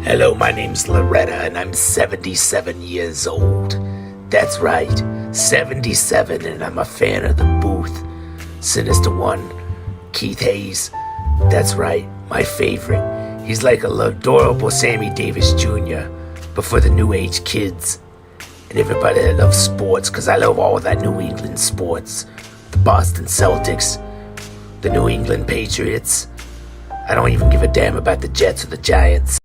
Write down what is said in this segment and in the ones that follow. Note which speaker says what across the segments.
Speaker 1: Hello, my name's Loretta, and I'm 77 years old. That's right, 77, and I'm a fan of the booth. Sinister One, Keith Hayes. That's right, my favorite. He's like a adorable Sammy Davis Jr., but for the new age kids. And everybody that loves sports, because I love all that New England sports. The Boston Celtics, the New England Patriots. I don't even give a damn about the Jets or the Giants.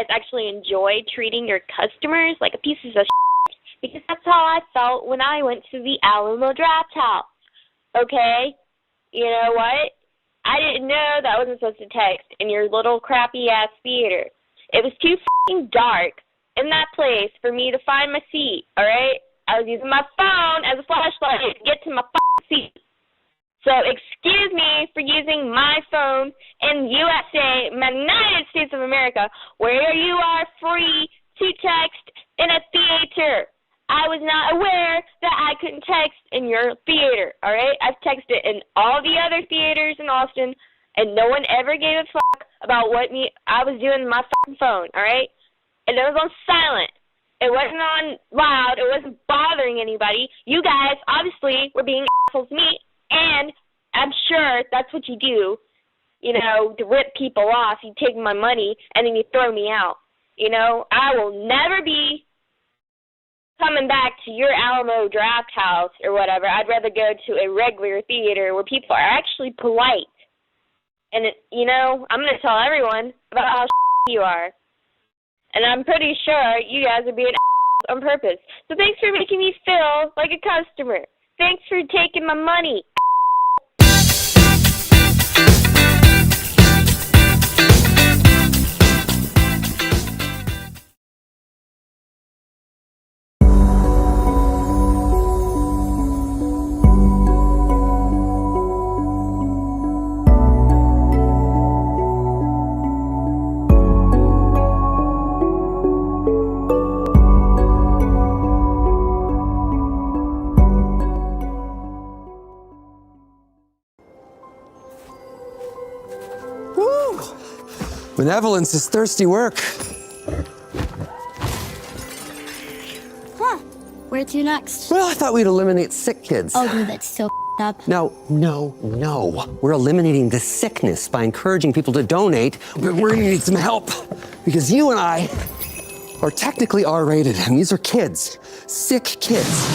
Speaker 2: Actually enjoy treating your customers like a piece of shit, because that's how I felt when I went to the Alamo Draft House. Okay? You know what? I didn't know that I wasn't supposed to text in your little crappy-ass theater. It was too f***ing dark in that place for me to find my seat, alright? I was using my phone as a flashlight to get to my f***ing seat. So excuse me for using my phone in USA, United States of America, where you are free to text in a theater. I was not aware that I couldn't text in your theater, all right? I've texted in all the other theaters in Austin, and no one ever gave a fuck about what I was doing on my fucking phone, all right? And it was on silent. It wasn't on loud. It wasn't bothering anybody. You guys obviously were being assholes to me. And I'm sure that's what you do, you know, to rip people off. You take my money, and then you throw me out. You know, I will never be coming back to your Alamo Draft House or whatever. I'd rather go to a regular theater where people are actually polite. And, you know, I'm going to tell everyone about how you are. And I'm pretty sure you guys are being on purpose. So thanks for making me feel like a customer. Thanks for taking my money.
Speaker 3: Benevolence is thirsty work.
Speaker 4: Huh. Where to next?
Speaker 3: Well, I thought we'd eliminate sick kids.
Speaker 4: Oh, dude, that's so up.
Speaker 3: No. We're eliminating the sickness by encouraging people to donate. We're gonna need some help because you and I are technically R-rated, and these are kids, sick kids.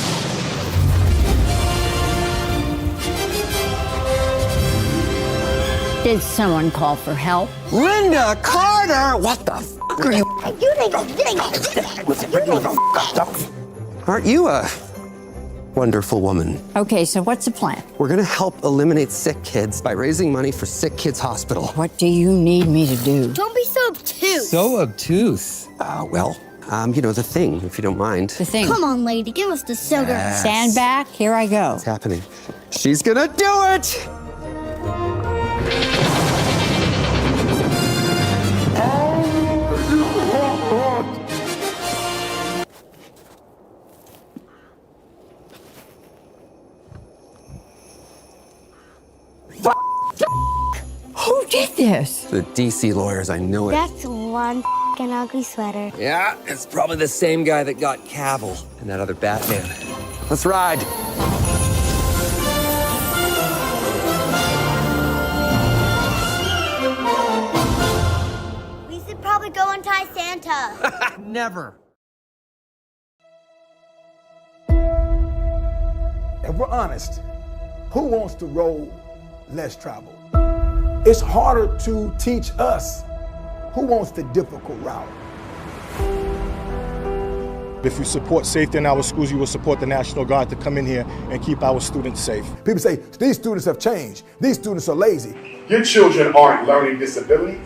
Speaker 5: Did someone call for help?
Speaker 3: Linda Carter! What the f*** are you? Aren't you a wonderful woman?
Speaker 5: Okay, so what's the plan?
Speaker 3: We're gonna help eliminate sick kids by raising money for Sick Kids Hospital.
Speaker 5: What do you need me to do?
Speaker 4: Don't be so obtuse.
Speaker 3: So obtuse? You know, the thing, if you don't mind.
Speaker 5: The thing.
Speaker 4: Come on, lady, give us the sugar.
Speaker 3: Yes.
Speaker 5: Stand back, here I go.
Speaker 3: What's happening? She's gonna do it!
Speaker 5: Who did this?
Speaker 3: The DC lawyers, I know it.
Speaker 4: That's one f***ing ugly sweater.
Speaker 3: Yeah, it's probably the same guy that got Cavill and that other Batman. Let's ride.
Speaker 4: We should probably go untie Santa.
Speaker 3: Never.
Speaker 6: If we're honest, who wants to roll less travel? It's harder to teach us. Who wants the difficult route?
Speaker 7: If you support safety in our schools, you will support the National Guard to come in here and keep our students safe.
Speaker 6: People say, these students have changed. These students are lazy.
Speaker 8: Your children aren't learning disability,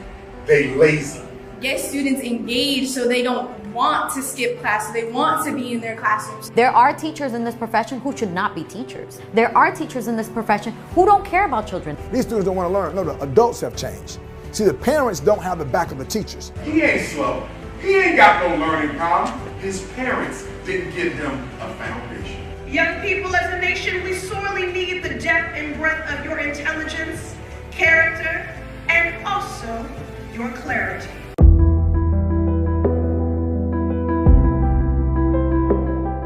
Speaker 8: they lazy.
Speaker 9: Get students engaged so they don't want to skip class, so they want to be in their classrooms.
Speaker 10: There are teachers in this profession who should not be teachers. There are teachers in this profession who don't care about children.
Speaker 6: These students don't want to learn. No, the adults have changed. See, the parents don't have the back of the teachers.
Speaker 8: He ain't slow. He ain't got no learning problem. His parents didn't give him a foundation.
Speaker 11: Young people, as a nation, we sorely need the depth and breadth of your intelligence, character, and also your clarity.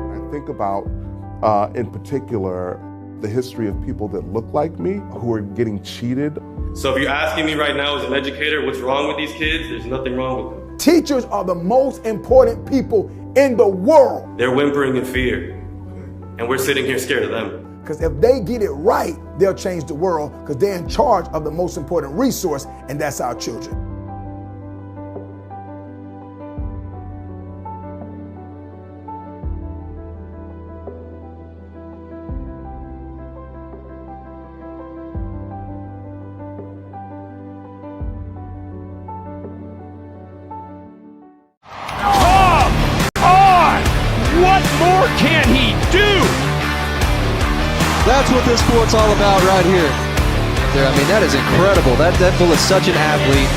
Speaker 12: I think about, in particular, the history of people that look like me who are getting cheated.
Speaker 13: So if you're asking me right now as an educator, what's wrong with these kids? There's nothing wrong with them.
Speaker 6: Teachers are the most important people in the world.
Speaker 13: They're whimpering in fear, and we're sitting here scared of them.
Speaker 6: Because if they get it right, they'll change the world because they're in charge of the most important resource, and that's our children.
Speaker 14: What more can he do?
Speaker 15: That's what this sport's all about right here. I mean, that is incredible. That fool is such an athlete.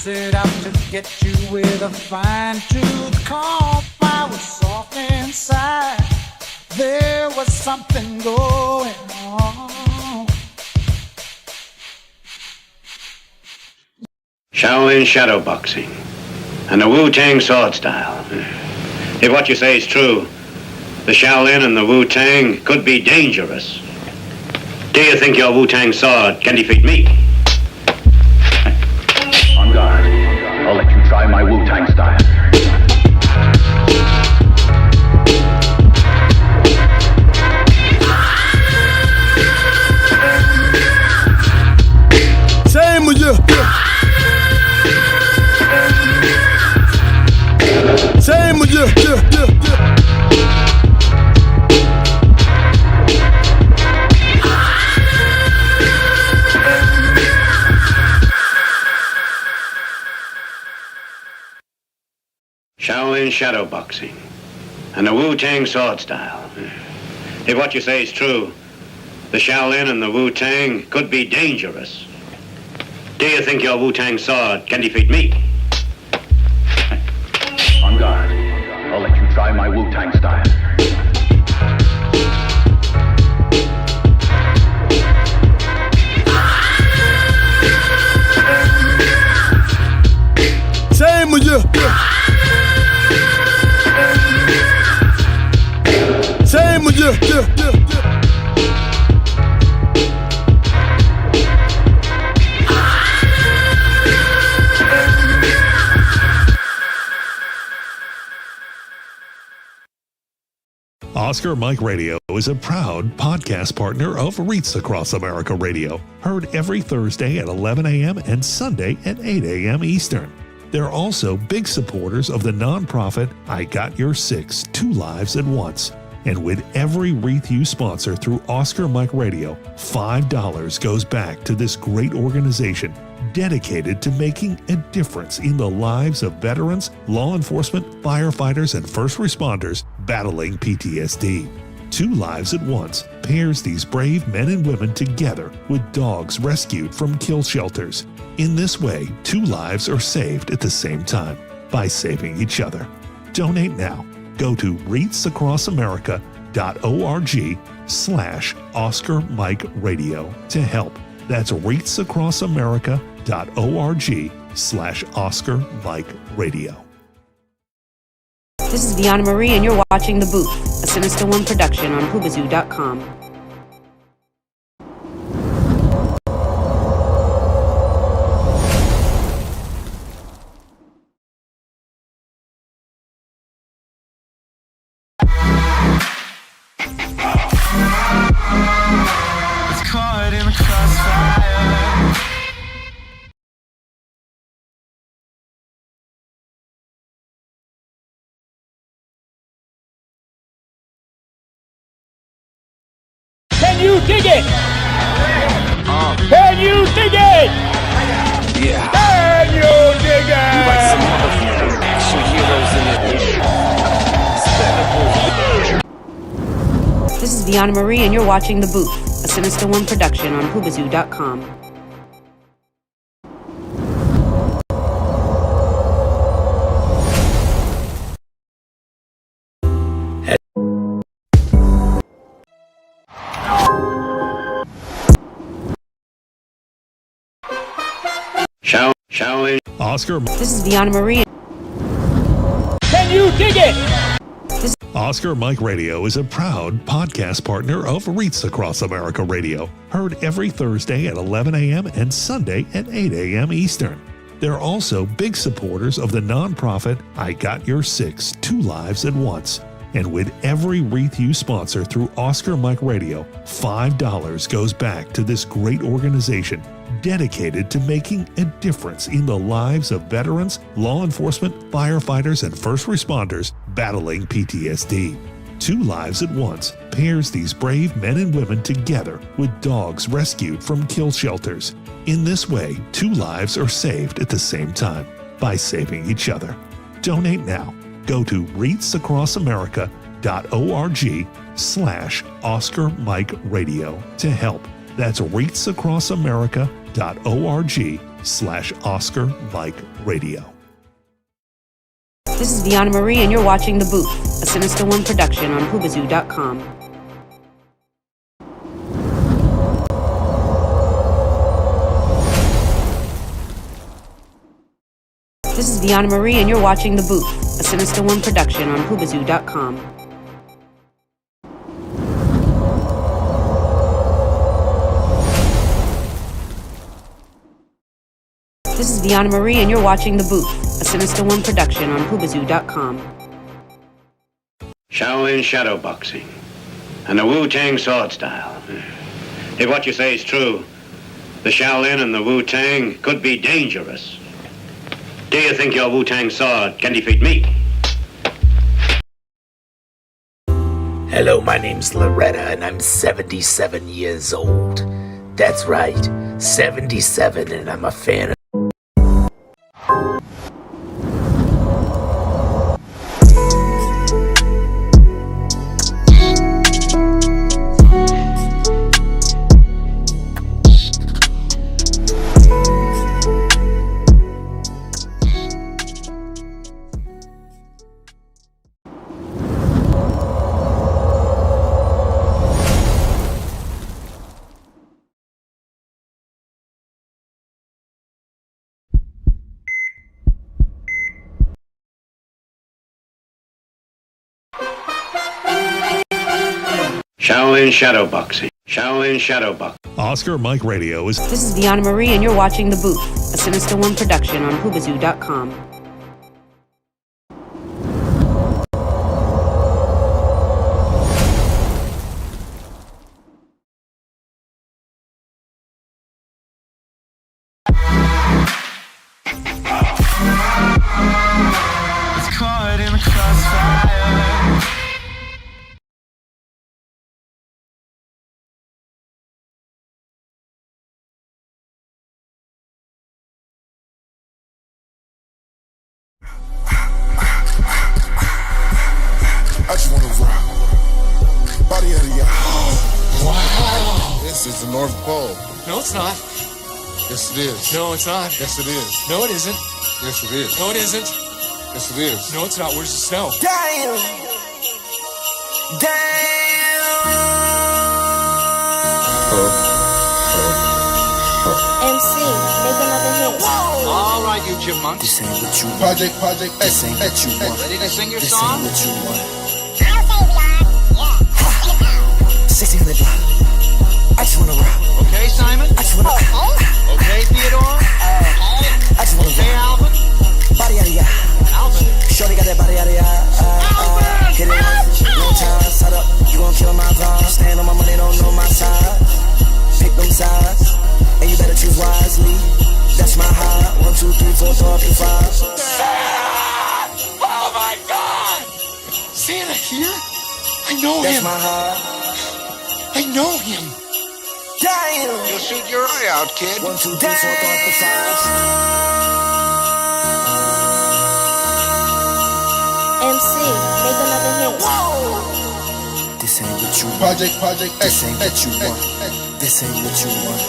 Speaker 16: set out to get you with a fine-tooth comb. I was soft inside. There was something going on.
Speaker 17: Shaolin shadow boxing and the Wu-Tang sword style. If what you say is true, the Shaolin and the Wu-Tang could be dangerous. Do you think your Wu-Tang sword can defeat me?
Speaker 18: On guard. I'll let you try my Wu-Tang style.
Speaker 6: Same with you. Same with you.
Speaker 17: Shaolin shadow boxing and the Wu-Tang sword style. If what you say is true, the Shaolin and the Wu-Tang could be dangerous. Do you think your Wu-Tang sword can defeat me?
Speaker 18: On guard. I'll let you try my Wu-Tang style.
Speaker 6: Same with you. Same with you.
Speaker 19: Oscar Mike Radio is a proud podcast partner of REITs Across America Radio, heard every Thursday at 11 a.m. and Sunday at 8 a.m. Eastern. They're also big supporters of the nonprofit I Got Your Six, Two Lives at Once. And with every wreath you sponsor through Oscar Mike Radio, $5 goes back to this great organization dedicated to making a difference in the lives of veterans, law enforcement, firefighters, and first responders battling PTSD. Two Lives at Once pairs these brave men and women together with dogs rescued from kill shelters. In this way, two lives are saved at the same time by saving each other. Donate now. Go to REITsAcrossAmerica.org/Oscar Mike Radio to help. That's REITsAcrossAmerica.org/Oscar Mike Radio.
Speaker 20: This is Veana Marie, and you're watching The Booth, a Sinister One production on Hoobazoo.com.
Speaker 14: Can you dig it? Can you dig it?
Speaker 16: Yeah.
Speaker 14: Can you dig it?
Speaker 16: You like some motherfucking action heroes in it.
Speaker 20: This is Veana Marie, and you're watching The Booth, a Sinister One production on Hoobazoo.com.
Speaker 17: Shall we?
Speaker 19: Oscar.
Speaker 20: This is Veana Marie.
Speaker 14: Can you dig it?
Speaker 19: Oscar Mike Radio is a proud podcast partner of REITs Across America Radio, heard every Thursday at 11 a.m. and Sunday at 8 a.m. Eastern. They're also big supporters of the nonprofit I Got Your Six, Two Lives at Once. And with every wreath you sponsor through Oscar Mike Radio, $5 goes back to this great organization dedicated to making a difference in the lives of veterans, law enforcement, firefighters, and first responders battling PTSD. Two Lives at Once pairs these brave men and women together with dogs rescued from kill shelters. In this way, two lives are saved at the same time by saving each other. Donate now. Go to REITsAcrossAmerica.org/Oscar Mike Radio to help. That's REITsAcrossAmerica.org/Oscar Mike Radio.
Speaker 20: This is Veana Marie, and you're watching The Booth, a Sinister One production on Hoobazoo.com. This is Veana Marie, and you're watching The Booth, a Sinister One production on Hoobazoo.com. This is Veana Marie, and you're watching The Booth, a Sinister One production on Hoobazoo.com.
Speaker 17: Shaolin shadow boxing and the Wu-Tang sword style. If what you say is true, the Shaolin and the Wu-Tang could be dangerous. Do you think your Wu-Tang sword can defeat me?
Speaker 1: Hello, my name's Loretta, and I'm 77 years old. That's right, 77, and I'm a fan of...
Speaker 17: Shaolin Shadowboxing. Shaolin Shadowboxing.
Speaker 19: Oscar Mike Radio is...
Speaker 20: This is Veana Marie, and you're watching The Booth, a Sinister One production on Hoobazoo.com.
Speaker 16: It's caught in the crossfire.
Speaker 21: I just want to rock. Body of the y'all. Wow. This is the North Pole.
Speaker 22: No, it's not.
Speaker 21: Yes, it is.
Speaker 22: No, it's not.
Speaker 21: Yes, it is.
Speaker 22: No, it isn't.
Speaker 21: Yes, it is.
Speaker 22: No, it isn't.
Speaker 21: Yes, it is.
Speaker 22: No, it's not. Where's the snow?
Speaker 16: Damn!
Speaker 4: MC, make another hit.
Speaker 16: All right, you chipmunk.
Speaker 21: This ain't what you want. Project X, ain't what you want.
Speaker 16: Ready to sing your
Speaker 21: This
Speaker 16: song?
Speaker 21: ain't what you want.
Speaker 16: 1600 block. I just wanna rock. Okay, Simon? I just wanna Okay, Theodore?
Speaker 21: I just wanna
Speaker 16: Okay, Alvin?
Speaker 21: body out of y'all.
Speaker 16: Alvin?
Speaker 21: Shorty got that body out of y'all. Hit it once, no time, set up. You gon' kill my vibe. Stand on my money, don't know my side. Pick them sides, and you better choose wisely. That's my high. 1, 2, 3, 4, throw up your 5.
Speaker 16: Oh my God! Santa here? I know
Speaker 21: That's
Speaker 16: him.
Speaker 21: my high.
Speaker 16: I know him.
Speaker 21: Damn.
Speaker 16: You'll shoot your eye out, kid.
Speaker 21: 1, 2, 3, 4, throw up the 5.
Speaker 4: MC, make another hit.
Speaker 21: This ain't what you want. Project X, this ain't what you want. This ain't what you want.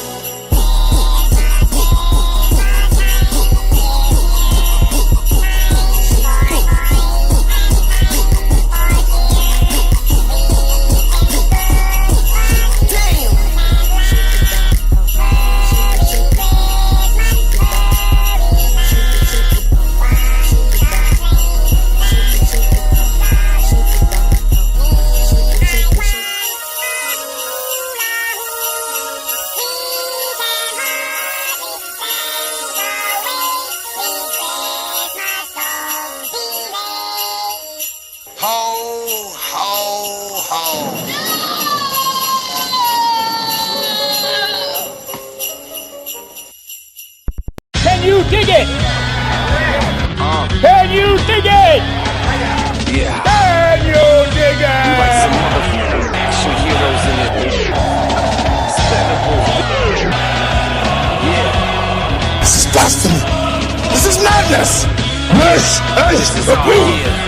Speaker 14: Can you dig it? Can you dig it?
Speaker 21: Yeah.
Speaker 14: Can you dig it?
Speaker 21: You like some motherfucking action heroes in it. Yeah. This is destiny. This is madness. This is the booth.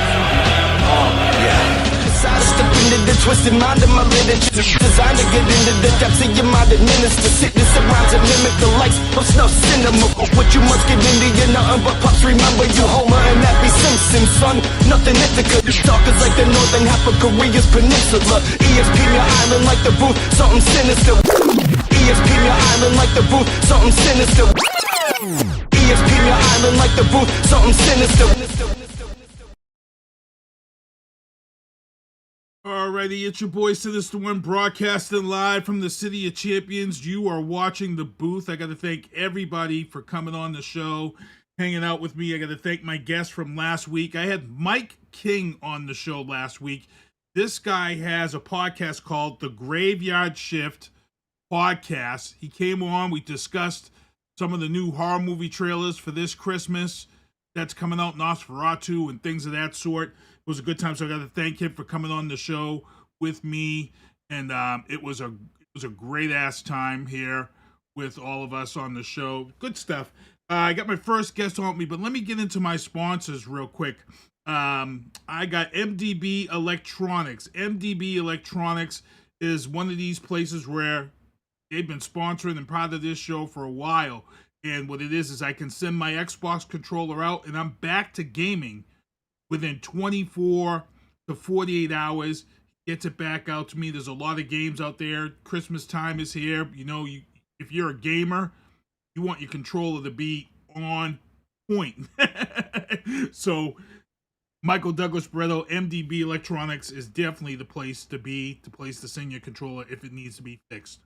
Speaker 21: Sidestep into the twisted mind of my literature. Designed to get into the depths of your mind. Administer sickness around to mimic the likes of snuff cinema. What you must get into, you're nothing but pups. Remember you Homer and Happy Simpson, son. Nothing Ithaca. Stalkers like the northern half of Korea's peninsula. ESP your island like the booth, something sinister. ESP your island like the booth, something sinister. ESP your island like the booth, something sinister.
Speaker 23: Alrighty, it's your boy Sinister One broadcasting live from the City of Champions. You are watching The Booth. I got to thank everybody for coming on the show, hanging out with me. I got to thank my guest from last week. I had Mike King on the show last week. This guy has a podcast called The Graveyard Shift Podcast. He came on. We discussed some of the new horror movie trailers for this Christmas that's coming out, Nosferatu and things of that sort. It was a good time, so I got to thank him for coming on the show with me, and it was a great ass time here with all of us on the show. Good stuff. I got my first guest on me, but let me get into my sponsors real quick. I got MDB Electronics. MDB Electronics is one of these places where they've been sponsoring and part of this show for a while, and what it is I can send my Xbox controller out, and I'm back to gaming within 24 to 48 hours. Gets it back out to me. There's a lot of games out there. Christmas time is here. You know, if you're a gamer, you want your controller to be on point. So Michael Douglas Barretto, MDB Electronics is definitely the place to be, the place to send your controller if it needs to be fixed.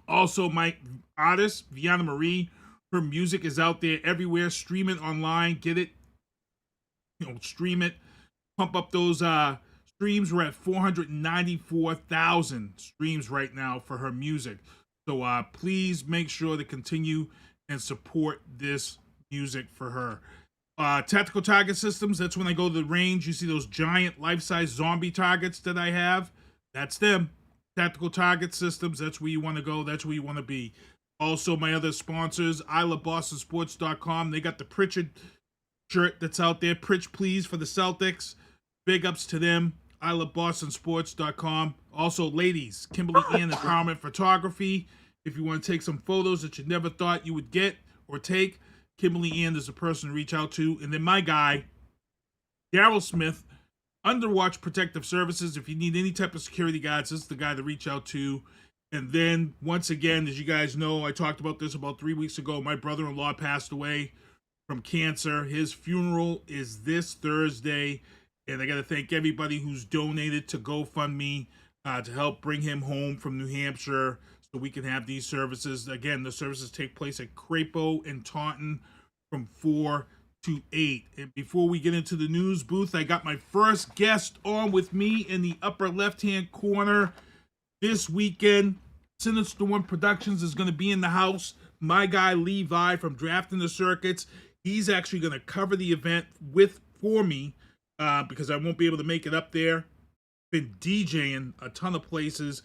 Speaker 23: Also, my artist, Veana Marie, her music is out there everywhere. Stream it online, get it, stream it, pump up those streams. We're at 494,000 streams right now for her music. So please make sure to continue and support this music for her. Tactical target systems, that's when I go to the range. You see those giant life-size zombie targets that I have? That's them. Tactical target systems, that's where you want to go. That's where you want to be. Also, my other sponsors, ILoveBostonSports.com. They got the Pritchard shirt that's out there. Pritch, please, for the Celtics. Big ups to them. ILoveBostonSports.com. Also, ladies, Kimberly Ann Empowerment Photography. If you want to take some photos that you never thought you would get or take, Kimberly Ann is the person to reach out to. And then my guy, Daryl Smith, Underwatch Protective Services. If you need any type of security guards, this is the guy to reach out to. And then, once again, as you guys know, I talked about this about 3 weeks ago. My brother-in-law passed away from cancer. His funeral is this Thursday. And I got to thank everybody who's donated to GoFundMe to help bring him home from New Hampshire so we can have these services. Again, the services take place at Crapo and Taunton from 4 to 8. And before we get into the news booth, I got my first guest on with me in the upper left-hand corner this weekend. Sinister One Productions is going to be in the house. My guy Levi from Drafting the Circuits, he's actually going to cover the event for me because I won't be able to make it up there. Been DJing a ton of places.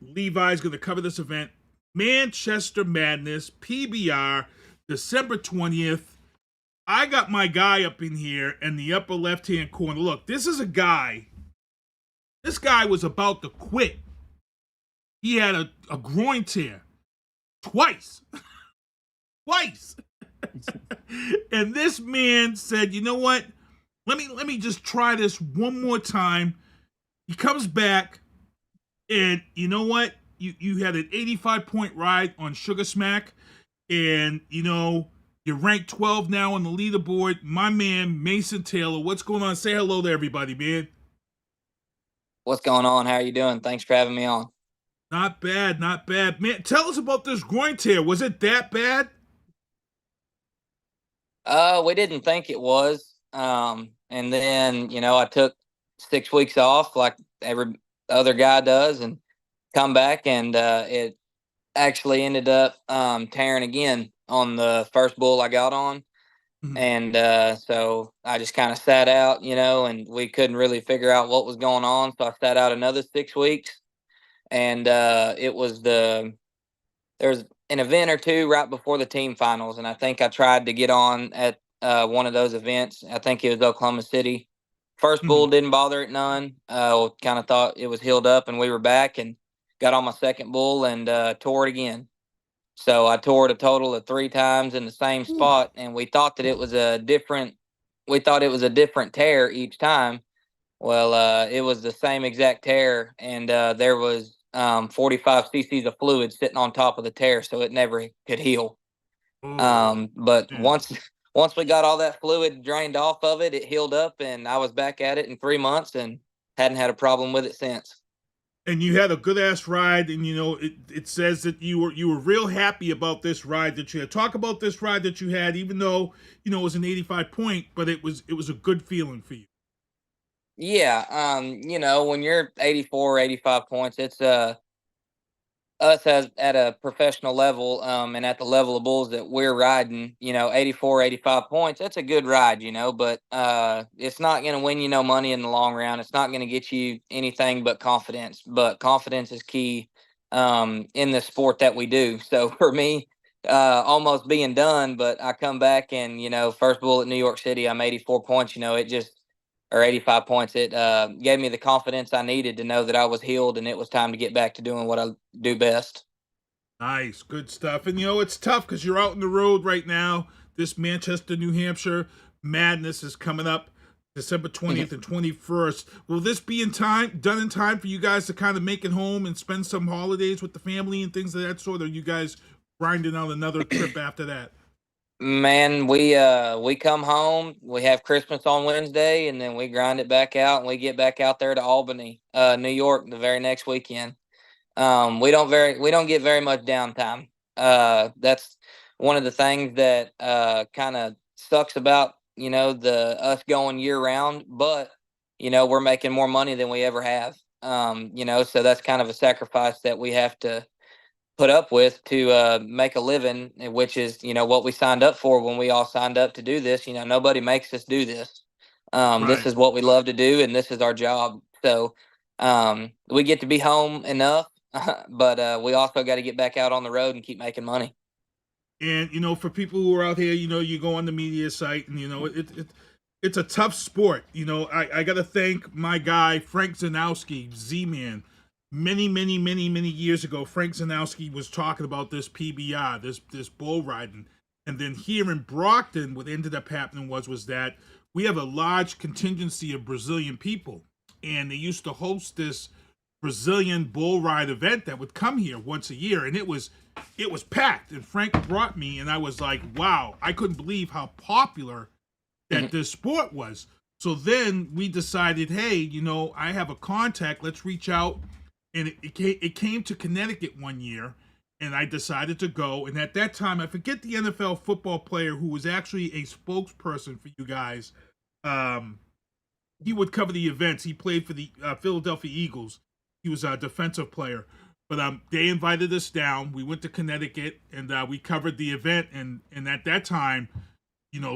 Speaker 23: Levi's going to cover this event. Manchester Madness, PBR, December 20th. I got my guy up in here in the upper left-hand corner. Look, this is a guy. This guy was about to quit. He had a groin tear. Twice. Twice. And this man said, you know what? Let me just try this one more time. He comes back, and you know what? You had an 85-point ride on Sugar Smack, and, you're ranked 12 now on the leaderboard. My man, Mason Taylor, what's going on? Say hello to everybody, man.
Speaker 2: What's going on? How are you doing? Thanks for having me on.
Speaker 23: Not bad, not bad. Man, tell us about this groin tear. Was it that bad?
Speaker 2: We didn't think it was. And then, I took 6 weeks off like every other guy does and come back, and it actually ended up tearing again on the first bull I got on. Mm-hmm. And so I just kind of sat out, and we couldn't really figure out what was going on. So I sat out another 6 weeks, and there was an event or two right before the team finals. And I think I tried to get on at one of those events. I think it was Oklahoma City. First bull didn't bother it none. Kind of thought it was healed up and we were back, and got on my second bull and tore it again. So I tore it a total of 3 times in the same spot, and we thought that it was a different tear each time. Well, it was the same exact tear, and there was 45 cc's of fluid sitting on top of the tear, so it never could heal. But once we got all that fluid drained off of it, it healed up, and I was back at it in 3 months and hadn't had a problem with it since.
Speaker 23: And you had a good ass ride, and it says that you were real happy about this ride that you had. Talk about this ride that you had, even though it was an 85-point, but it was a good feeling for you.
Speaker 2: Yeah, when you're 84, 85 points, it's us as at a professional level, and at the level of bulls that we're riding, 84, 85 points, that's a good ride, but it's not going to win you no money in the long run. It's not going to get you anything but confidence. But confidence is key in the sport that we do. So for me, almost being done, but I come back and, first bull at New York City, I'm 84 points, or 85 points. It gave me the confidence I needed to know that I was healed and it was time to get back to doing what I do best.
Speaker 23: Nice, good stuff. And it's tough because you're out on the road right now. This Manchester, New Hampshire Madness is coming up December 20th and 21st. Will this be done in time for you guys to kind of make it home and spend some holidays with the family and things of that sort? Or are you guys grinding out another trip after that?
Speaker 2: Man, we come home, we have Christmas on Wednesday, and then we grind it back out, and we get back out there to Albany, New York, the very next weekend. We don't get very much downtime. That's one of the things that kind of sucks about us going year round, but we're making more money than we ever have. So that's kind of a sacrifice that we have to put up with to make a living, which is what we signed up for when we all signed up to do this. Nobody makes us do this. This is what we love to do, and this is our job. So we get to be home enough, but we also got to get back out on the road and keep making money.
Speaker 23: And for people who are out here, you go on the media site, and it's a tough sport. I got to thank my guy Frank Zanowski, Z-Man. Many years ago, Frank Zanowski was talking about this PBR, this bull riding, and then here in Brockton, what ended up happening was that we have a large contingency of Brazilian people, and they used to host this Brazilian bull ride event that would come here once a year, and it was packed. And Frank brought me, and I was like, wow, I couldn't believe how popular that this sport was. So then we decided, hey, I have a contact, let's reach out. And it came to Connecticut one year, and I decided to go. And at that time, I forget the NFL football player who was actually a spokesperson for you guys. He would cover the events. He played for the Philadelphia Eagles. He was a defensive player. But they invited us down. We went to Connecticut, and we covered the event. And at that time,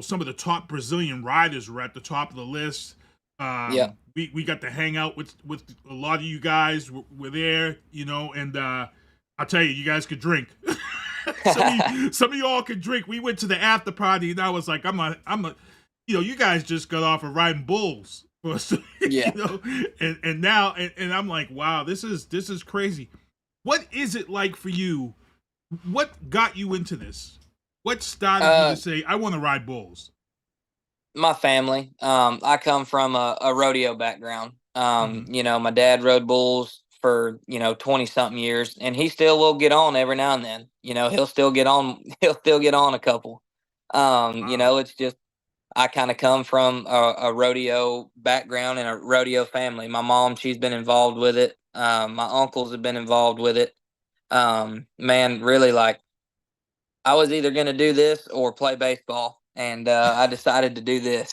Speaker 23: some of the top Brazilian riders were at the top of the list. We got to hang out with a lot of you guys. Were there, and I'll tell you guys could drink. some of y'all could drink. We went to the after party, and I was like, I'm a, you guys just got off of riding bulls, and now, and I'm like, wow, this is crazy. What is it like for you? What got you into this? What started you to say, I want to ride bulls?
Speaker 2: My family. I come from a rodeo background. My dad rode bulls for 20 something years, and he still will get on every now and then. He'll still get on a couple. It's just I kind of come from a rodeo background and a rodeo family. My mom, she's been involved with it. My uncles have been involved with it. Man, really, like, I was either going to do this or play baseball. And I decided to do this.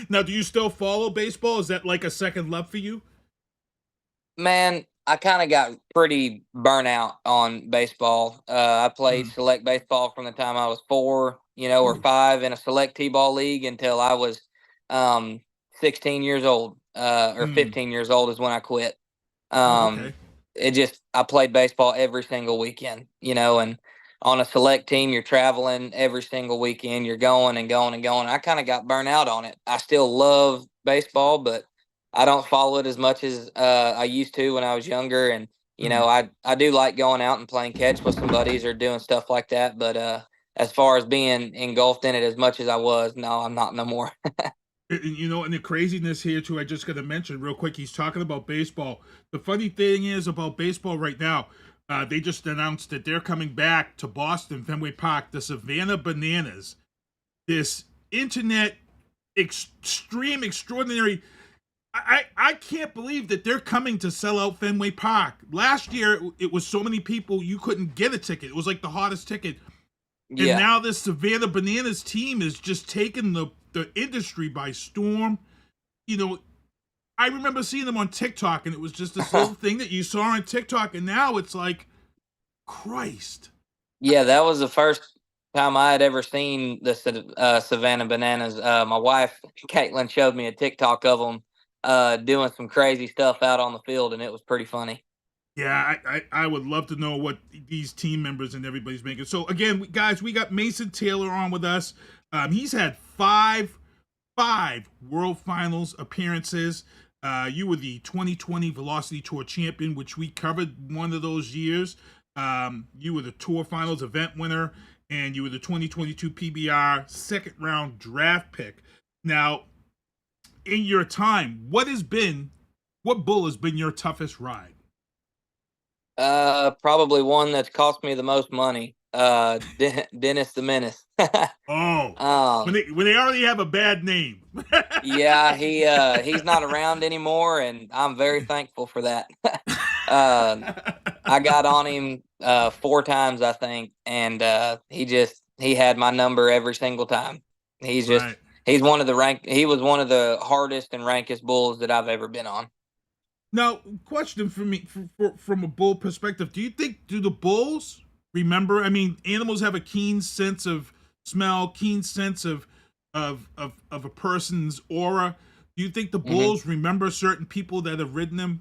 Speaker 23: Now, do you still follow baseball? Is that like a second love for you?
Speaker 2: Man, I kind of got pretty burnt out on baseball. I played select baseball from the time I was 4, or 5 in a select T-ball league until I was 16 years old, or 15 years old is when I quit. I played baseball every single weekend, and on a select team, you're traveling every single weekend. You're going and going and going. I kind of got burnt out on it. I still love baseball, but I don't follow it as much as I used to when I was younger. And, I do like going out and playing catch with some buddies or doing stuff like that. But as far as being engulfed in it as much as I was, no, I'm not no more.
Speaker 23: And the craziness here, too, I just got to mention real quick, he's talking about baseball. The funny thing is about baseball right now, they just announced that they're coming back to Boston, Fenway Park, the Savannah Bananas, this internet extraordinary. I can't believe that they're coming to sell out Fenway Park. Last year, it was so many people, you couldn't get a ticket. It was like the hottest ticket. And now this Savannah Bananas team is just taking the industry by storm. I remember seeing them on TikTok, and it was just this little thing that you saw on TikTok, and now it's like, Christ.
Speaker 2: Yeah, that was the first time I had ever seen the Savannah Bananas. My wife, Caitlin, showed me a TikTok of them doing some crazy stuff out on the field, and it was pretty funny.
Speaker 23: Yeah, I would love to know what these team members and everybody's making. So, again, guys, we got Mason Taylor on with us. He's had five World Finals appearances. You were the 2020 Velocity Tour champion, which we covered one of those years. You were the Tour Finals event winner, and you were the 2022 PBR second round draft pick. Now, in your time, what bull has been your toughest ride?
Speaker 2: Probably one that's cost me the most money. Dennis the Menace.
Speaker 23: When they already have a bad name.
Speaker 2: Yeah, he's not around anymore, and I'm very thankful for that. I got on him 4 times, I think, and he had my number every single time. He's just
Speaker 23: Right.
Speaker 2: he was one of the hardest and rankest bulls that I've ever been on.
Speaker 23: Now, question for me, from a bull perspective, do the bulls remember? I mean, animals have a keen sense of smell, keen sense of a person's aura. Do you think the bulls remember certain people that have ridden them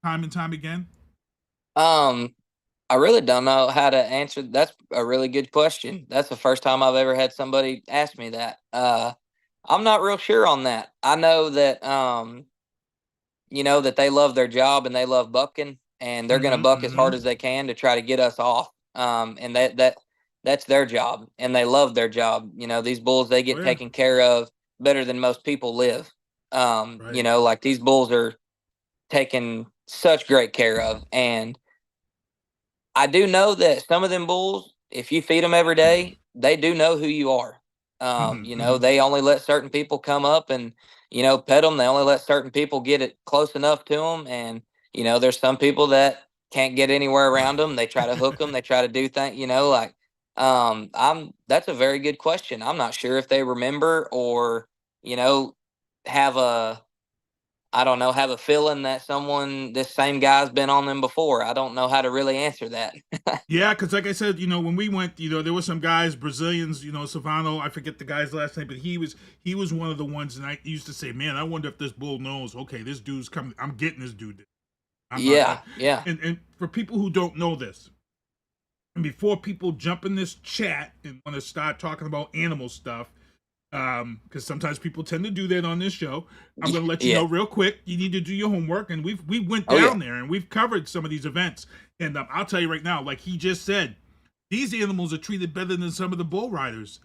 Speaker 23: time and time again?
Speaker 2: I really don't know how to answer. That's a really good question. That's the first time I've ever had somebody ask me that. I'm not real sure on that. I know that that they love their job and they love bucking, and they're going to buck as hard as they can to try to get us off. And that's their job, and they love their job. These bulls, they get taken care of better than most people live. Like these bulls are taken such great care of, and I do know that some of them bulls, if you feed them every day, they do know who you are. They only let certain people come up and, pet them. They only let certain people get it close enough to them. And, there's some people that can't get anywhere around them. They try to hook them. They try to do things, that's a very good question. I'm not sure if they remember or, have a feeling that this same guy's been on them before. I don't know how to really answer that.
Speaker 23: Yeah, because like I said, when we went, there were some guys, Brazilians, Savano, I forget the guy's last name, but he was one of the ones, and I used to say, man, I wonder if this bull knows, okay, this dude's coming, I'm getting this dude.
Speaker 2: Yeah.
Speaker 23: And for people who don't know this, and before people jump in this chat and want to start talking about animal stuff, because sometimes people tend to do that on this show, I'm going to let you know real quick, you need to do your homework, and we went down there and we've covered some of these events, and I'll tell you right now, like he just said, these animals are treated better than some of the bull riders.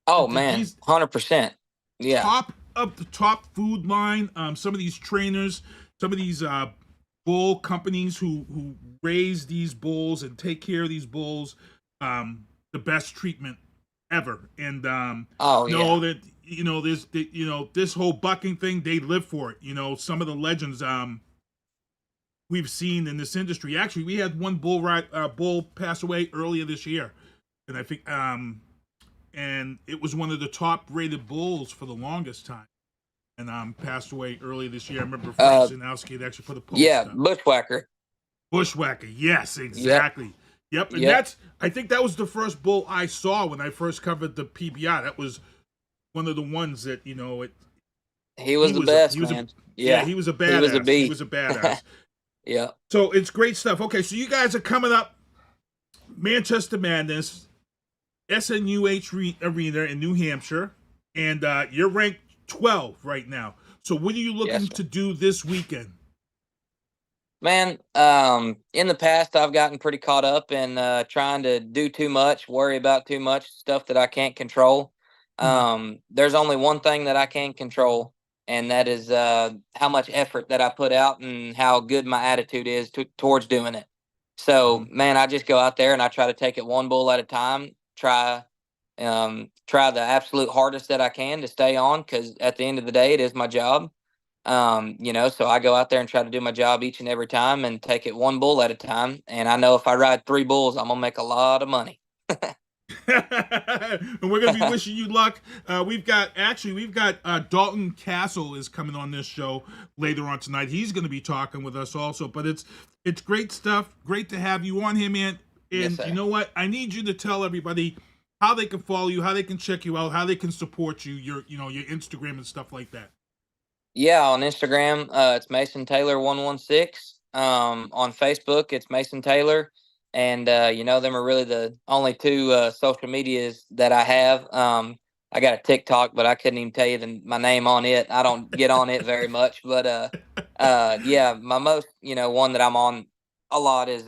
Speaker 2: Oh man, 100%. Yeah,
Speaker 23: top of the top food line. Some of these trainers, some of these bull companies who raise these bulls and take care of these bulls, the best treatment ever. And know that this whole bucking thing, they live for it. Some of the legends we've seen in this industry. Actually, we had one bull pass away earlier this year, and I think and it was one of the top rated bulls for the longest time, and passed away earlier this year. I remember Frank Zanowski had actually put a post up.
Speaker 2: Bushwhacker.
Speaker 23: Yes, exactly. Yep. And I think that was the first bull I saw when I first covered the PBR. That was one of the ones that,
Speaker 2: he was the best, man.
Speaker 23: He was a badass. He was a badass.
Speaker 2: Yeah.
Speaker 23: So it's great stuff. Okay, so you guys are coming up, Manchester Madness, SNUH Arena in New Hampshire, and you're ranked 12 right now. So what are you looking to do this weekend?
Speaker 2: Man, in the past, I've gotten pretty caught up in trying to do too much, worry about too much stuff that I can't control. There's only one thing that I can control, and that is how much effort that I put out and how good my attitude is towards doing it. So, man, I just go out there and I try to take it one bull at a time, try the absolute hardest that I can to stay on, because at the end of the day, it is my job. So I go out there and try to do my job each and every time and take it one bull at a time. And I know if I ride 3 bulls, I'm going to make a lot of money.
Speaker 23: And we're going to be wishing you luck. We've got Dalton Kasel is coming on this show later on tonight. He's going to be talking with us also, but it's great stuff. Great to have you on here, man. And you know what? I need you to tell everybody how they can follow you, how they can check you out, how they can support you, your Instagram and stuff like that.
Speaker 2: Yeah, on Instagram, it's Mason Taylor 116. On Facebook, it's Mason Taylor. And, them are really the only 2 social medias that I have. I got a TikTok, but I couldn't even tell you my name on it. I don't get on it very much. But, my most, one that I'm on a lot is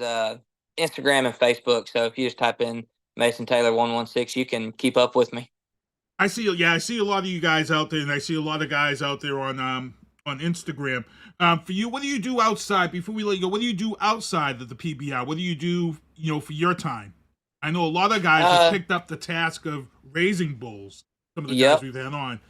Speaker 2: Instagram and Facebook. So if you just type in Mason Taylor 116, you can keep up with me.
Speaker 23: I see a lot of you guys out there, and I see a lot of guys out there on Instagram. For you, what do you do outside? Before we let you go, what do you do outside of the PBR? What do you do, for your time I know a lot of guys have picked up the task of raising bulls. Some of the guys we've had on.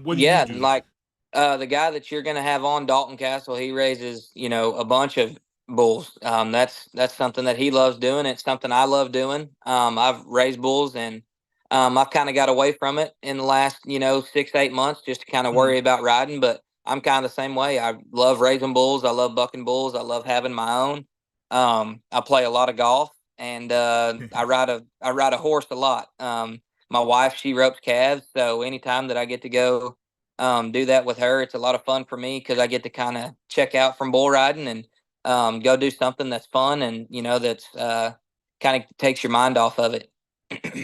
Speaker 23: What do you do?
Speaker 2: Like the guy that you're going to have on, Dalton Kasel, he raises, a bunch of bulls. That's something that he loves doing. It's something I love doing. I've raised bulls, and I've kind of got away from it in the last, 6-8 months, just to kind of worry about riding. But I'm kind of the same way. I love raising bulls. I love bucking bulls. I love having my own. I play a lot of golf, and I ride a horse a lot. My wife, she ropes calves, so anytime that I get to go do that with her, it's a lot of fun for me because I get to kind of check out from bull riding and go do something that's fun and that's kind of takes your mind off of it.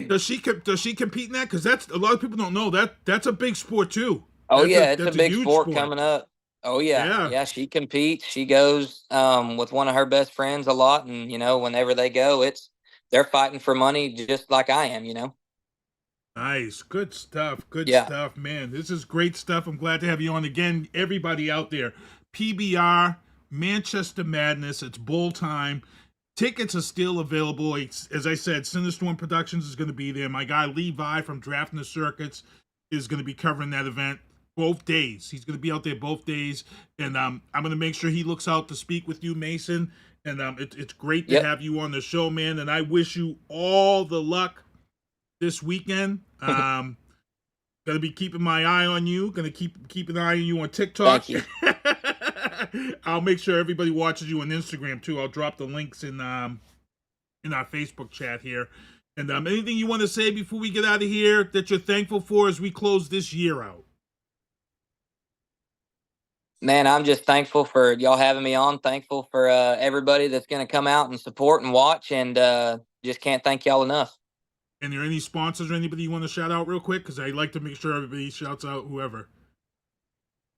Speaker 23: Does she compete in that? Because that's a lot of people don't know that's a big sport too.
Speaker 2: Oh yeah, it's a big sport coming up. Oh yeah, she competes. She goes with one of her best friends a lot, and whenever they go, they're fighting for money just like I am.
Speaker 23: Nice. Good stuff. Good stuff, man. This is great stuff. I'm glad to have you on again. Everybody out there, PBR, Manchester Madness. It's bull time. Tickets are still available. As I said, Sinister One Productions is going to be there. My guy Levi from Drafting the Circuits is going to be covering that event both days. He's going to be out there both days. And I'm going to make sure he looks out to speak with you, Mason. And it's great to have you on the show, man. And I wish you all the luck this weekend. Gonna be keeping my eye on you. Gonna keep an eye on you on TikTok.
Speaker 2: Thank
Speaker 23: you. I'll make sure everybody watches you on Instagram too. I'll drop the links in our Facebook chat here. And anything you want to say before we get out of here that you're thankful for as we close this year out?
Speaker 2: Man, I'm just thankful for y'all having me on. Thankful for everybody that's going to come out and support and watch, and just can't thank y'all enough.
Speaker 23: And are there any sponsors or anybody you want to shout out real quick? Because I like to make sure everybody shouts out whoever.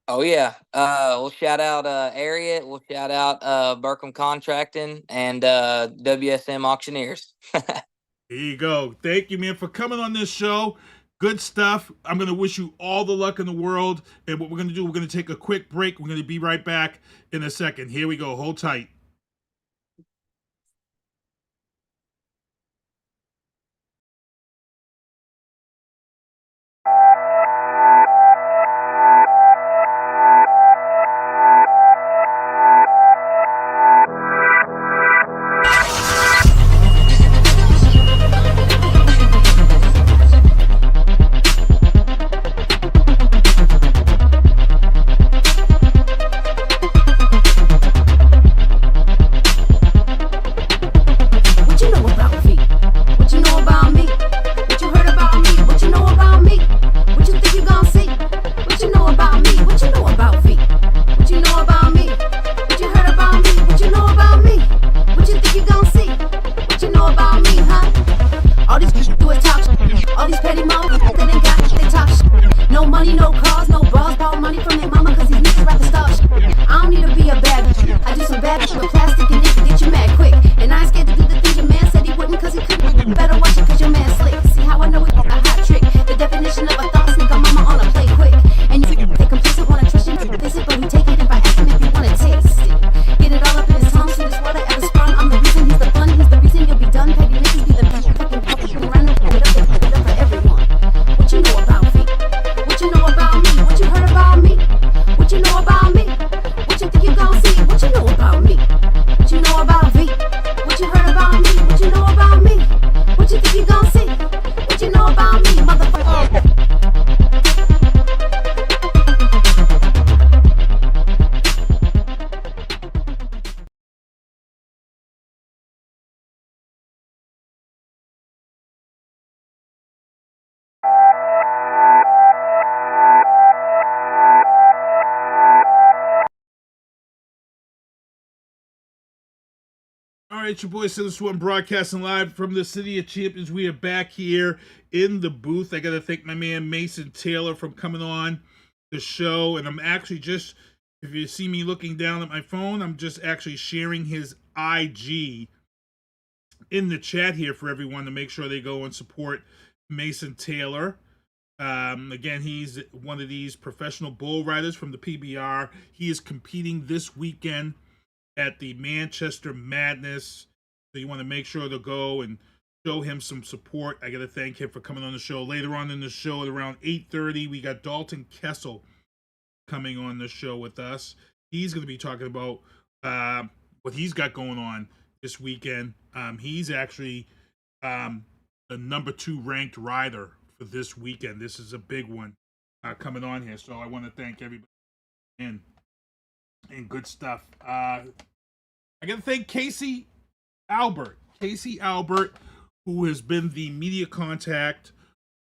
Speaker 2: Oh, yeah. We'll shout out Ariat. We'll shout out Burkham Contracting and WSM Auctioneers.
Speaker 23: There you go. Thank you, man, for coming on this show. Good stuff. I'm going to wish you all the luck in the world. And what we're going to do, we're going to take a quick break. We're going to be right back in a second. Here we go. Hold tight. All right, your boy Sinister One broadcasting live from the City of Champions. We are back here in the booth. I got to thank my man Mason Taylor for coming on the show. And I'm actually just, if you see me looking down at my phone, I'm just actually sharing his IG in the chat here for everyone to make sure they go and support Mason Taylor. Again, he's one of these professional bull riders from the PBR. He is competing this weekend at the Manchester Madness. So you want to make sure to go and show him some support. I got to thank him for coming on the show. Later on in the show at around 8:30, we got Dalton Kasel coming on the show with us. He's going to be talking about what he's got going on this weekend. He's actually the number 2 ranked rider for this weekend. This is a big one coming on here. So I want to thank everybody and good stuff. I got to thank Casey Albert, who has been the media contact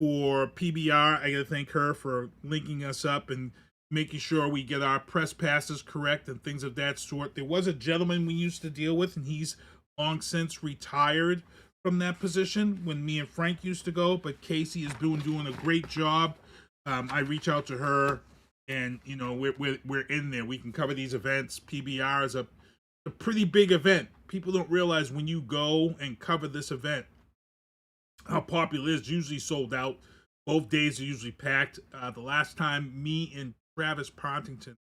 Speaker 23: for PBR. I got to thank her for linking us up and making sure we get our press passes correct and things of that sort. There was a gentleman we used to deal with, and he's long since retired from that position when me and Frank used to go, but Casey is doing a great job. I reach out to her, and you know we're in there. We can cover these events. PBR is a pretty big event. People don't realize when you go and cover this event how popular it is. Usually sold out. Both days are usually packed. The last time me and Travis Partington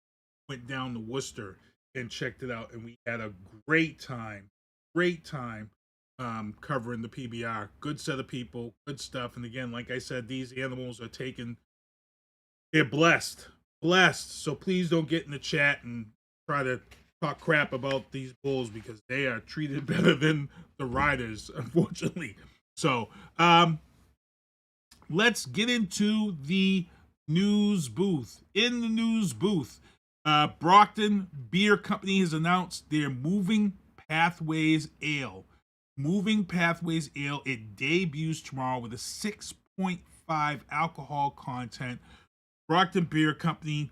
Speaker 23: went down to Worcester and checked it out, and we had a great time covering the PBR. Good set of people, good stuff. And again, like I said, these animals are they're blessed. So please don't get in the chat and try to talk crap about these bulls, because they are treated better than the riders, unfortunately. So let's get into the news booth. In the news booth, Brockton Beer Company has announced their Moving Pathways Ale. Moving Pathways Ale, it debuts tomorrow with a 6.5 alcohol content. Brockton Beer Company,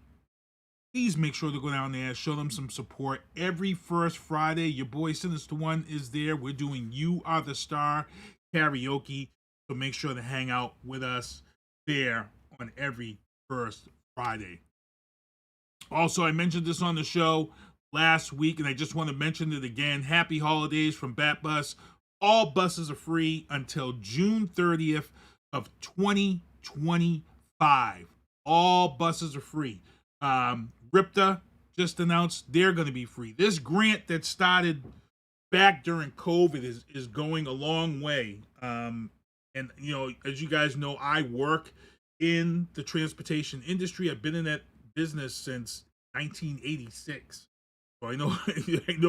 Speaker 23: please make sure to go down there, show them some support. Every first Friday, your boy Sinister One is there. We're doing You Are the Star karaoke, so make sure to hang out with us there on every first Friday. Also, I mentioned this on the show last week, and I just want to mention it again. Happy holidays from Bat Bus. All buses are free until June 30th of 2025. All buses are free. RIPTA just announced they're going to be free. This grant that started back during COVID is going a long way. And, you know, as you guys know, I work in the transportation industry. I've been in that business since 1986. So I know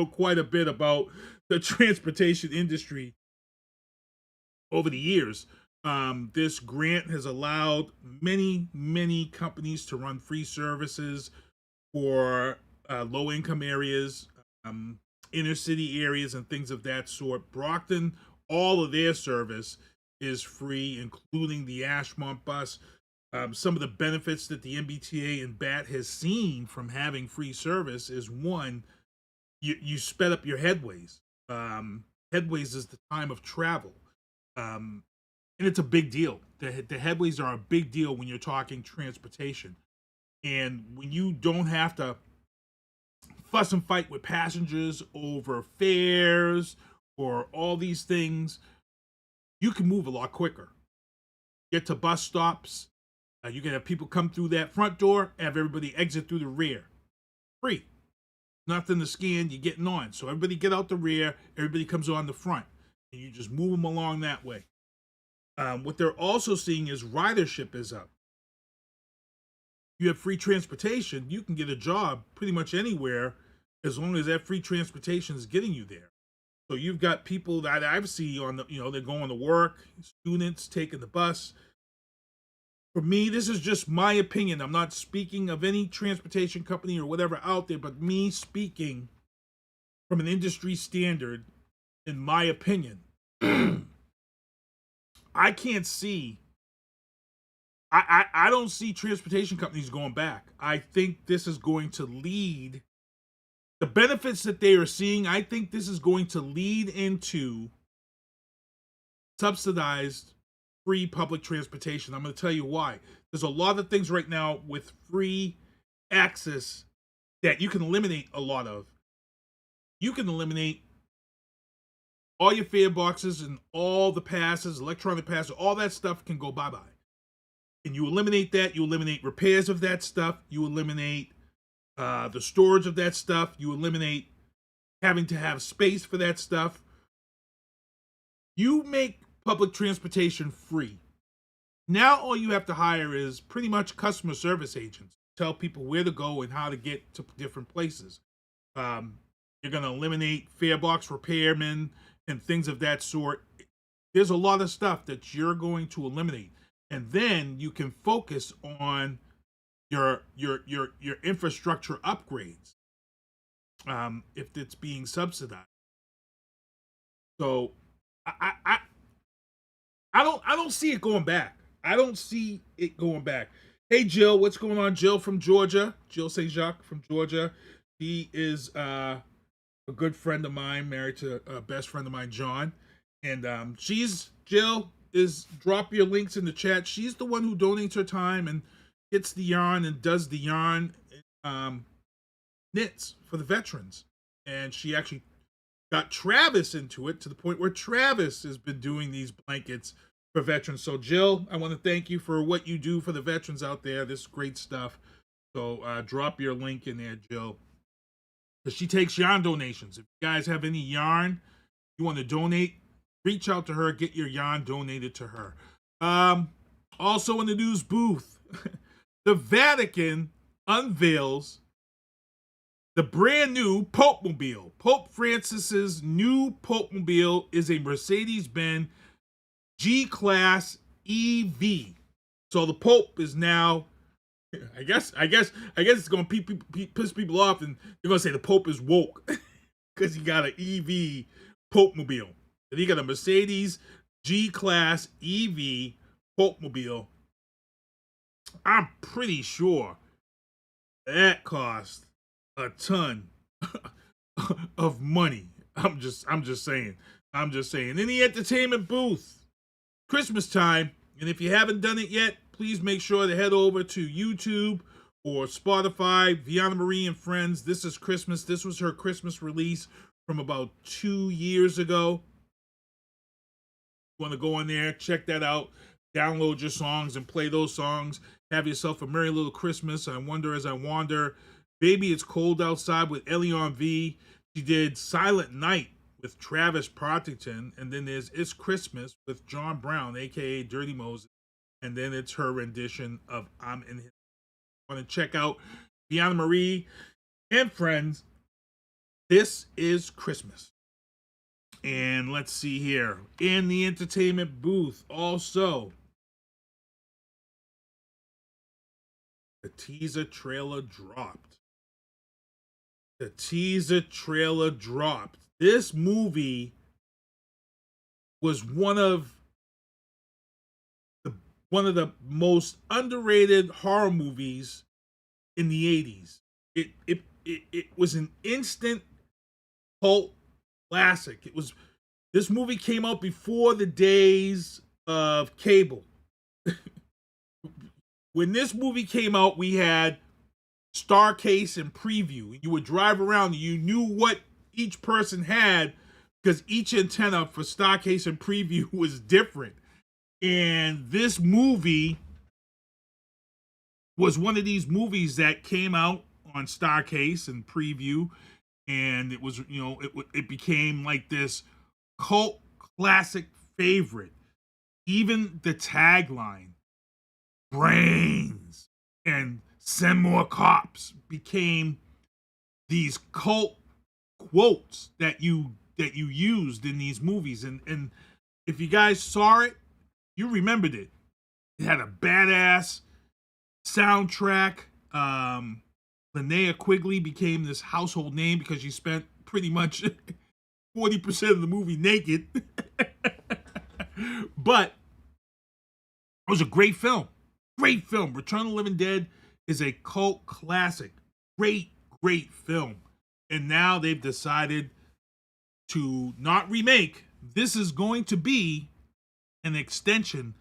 Speaker 23: quite a bit about the transportation industry over the years. This grant has allowed many companies to run free services for low-income areas, inner city areas, and things of that sort. Brockton, all of their service is free, including the Ashmont bus. Some of the benefits that the MBTA and BAT has seen from having free service is, one, you sped up your headways. Headways is the time of travel. And it's a big deal. The headways are a big deal when you're talking transportation. And when you don't have to fuss and fight with passengers over fares or all these things, you can move a lot quicker. Get to bus stops. You can have people come through that front door, have everybody exit through the rear. Free. Nothing to scan, you're getting on. So everybody get out the rear, everybody comes on the front. And you just move them along that way. What they're also seeing is ridership is up. You have free transportation, you can get a job pretty much anywhere as long as that free transportation is getting you there. So you've got people that I've seen on the, they're going to work, students taking the bus. For me, this is just my opinion. I'm not speaking of any transportation company or whatever out there, but me speaking from an industry standard, in my opinion. I can't see, I don't see transportation companies going back. I think this is going to lead, the benefits that they are seeing, I think this is going to lead into subsidized free public transportation. I'm going to tell you why. There's a lot of things right now with free access that you can eliminate a lot of. You can eliminate all your fare boxes and all the passes, electronic passes, all that stuff can go bye-bye. And you eliminate that, you eliminate repairs of that stuff, you eliminate the storage of that stuff, you eliminate having to have space for that stuff. You make public transportation free. Now all you have to hire is pretty much customer service agents. Tell people where to go and how to get to different places. You're going to eliminate fare box repairmen and things of that sort. There's a lot of stuff that you're going to eliminate. And then you can focus on your infrastructure upgrades if it's being subsidized. So I don't see it going back. I don't see it going back. Hey Jill, what's going on? Jill from Georgia. Jill St. Jacques from Georgia. She is a good friend of mine, married to a best friend of mine, John. And Jill is, drop your links in the chat. She's the one who donates her time and gets the yarn and does the yarn knits for the veterans. And she actually got Travis into it to the point where Travis has been doing these blankets for veterans. So Jill, I want to thank you for what you do for the veterans out there. This is great stuff. So drop your link in there, Jill. Because she takes yarn donations. If you guys have any yarn you want to donate, reach out to her, get your yarn donated to her. Also in the news booth, the Vatican unveils the brand new Popemobile. Pope Francis's new Popemobile is a Mercedes-Benz G-Class EV. So the Pope is now, I guess it's going to piss people off, and they're going to say the Pope is woke because he got an EV Popemobile. And he got a Mercedes G-Class EV Popemobile. I'm pretty sure that cost a ton of money. I'm just saying. In the entertainment booth, Christmas time, and if you haven't done it yet, please make sure to head over to YouTube or Spotify. Veana Marie and Friends, This is Christmas. This was her Christmas release from about 2 years ago. You want to go in there, check that out, download your songs and play those songs. Have yourself a merry little Christmas. I Wonder As I Wander. Baby It's Cold Outside with Elion V. She did Silent Night with Travis Partington. And then there's It's Christmas with John Brown, a.k.a. Dirty Moses. And then it's her rendition of I'm in His. Want to check out Veana Marie and Friends. This is Christmas. And let's see here. In the entertainment booth, also, the teaser trailer dropped. This movie was one of the most underrated horror movies in the 80s. It was an instant cult classic. This movie came out before the days of cable. When this movie came out, we had Starcase and Preview. You would drive around and you knew what each person had because each antenna for Starcase and Preview was different. And this movie was one of these movies that came out on Starcase and Preview, and it was, it became like this cult classic favorite. Even the tagline, brains and send more cops, became these cult quotes that you used in these movies. And if you guys saw it, you remembered it. It had a badass soundtrack. Linnea Quigley became this household name because she spent pretty much 40% of the movie naked. But it was a great film. Great film. Return of the Living Dead is a cult classic. Great film. And now they've decided to not remake. This is going to be an extension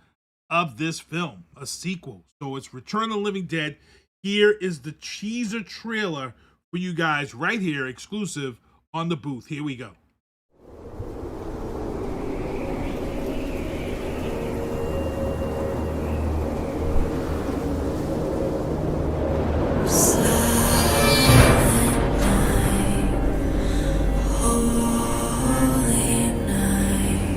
Speaker 23: of this film, a sequel. So it's Return of the Living Dead. Here is the teaser trailer for you guys right here, exclusive on the booth. Here we go.
Speaker 3: Holy night,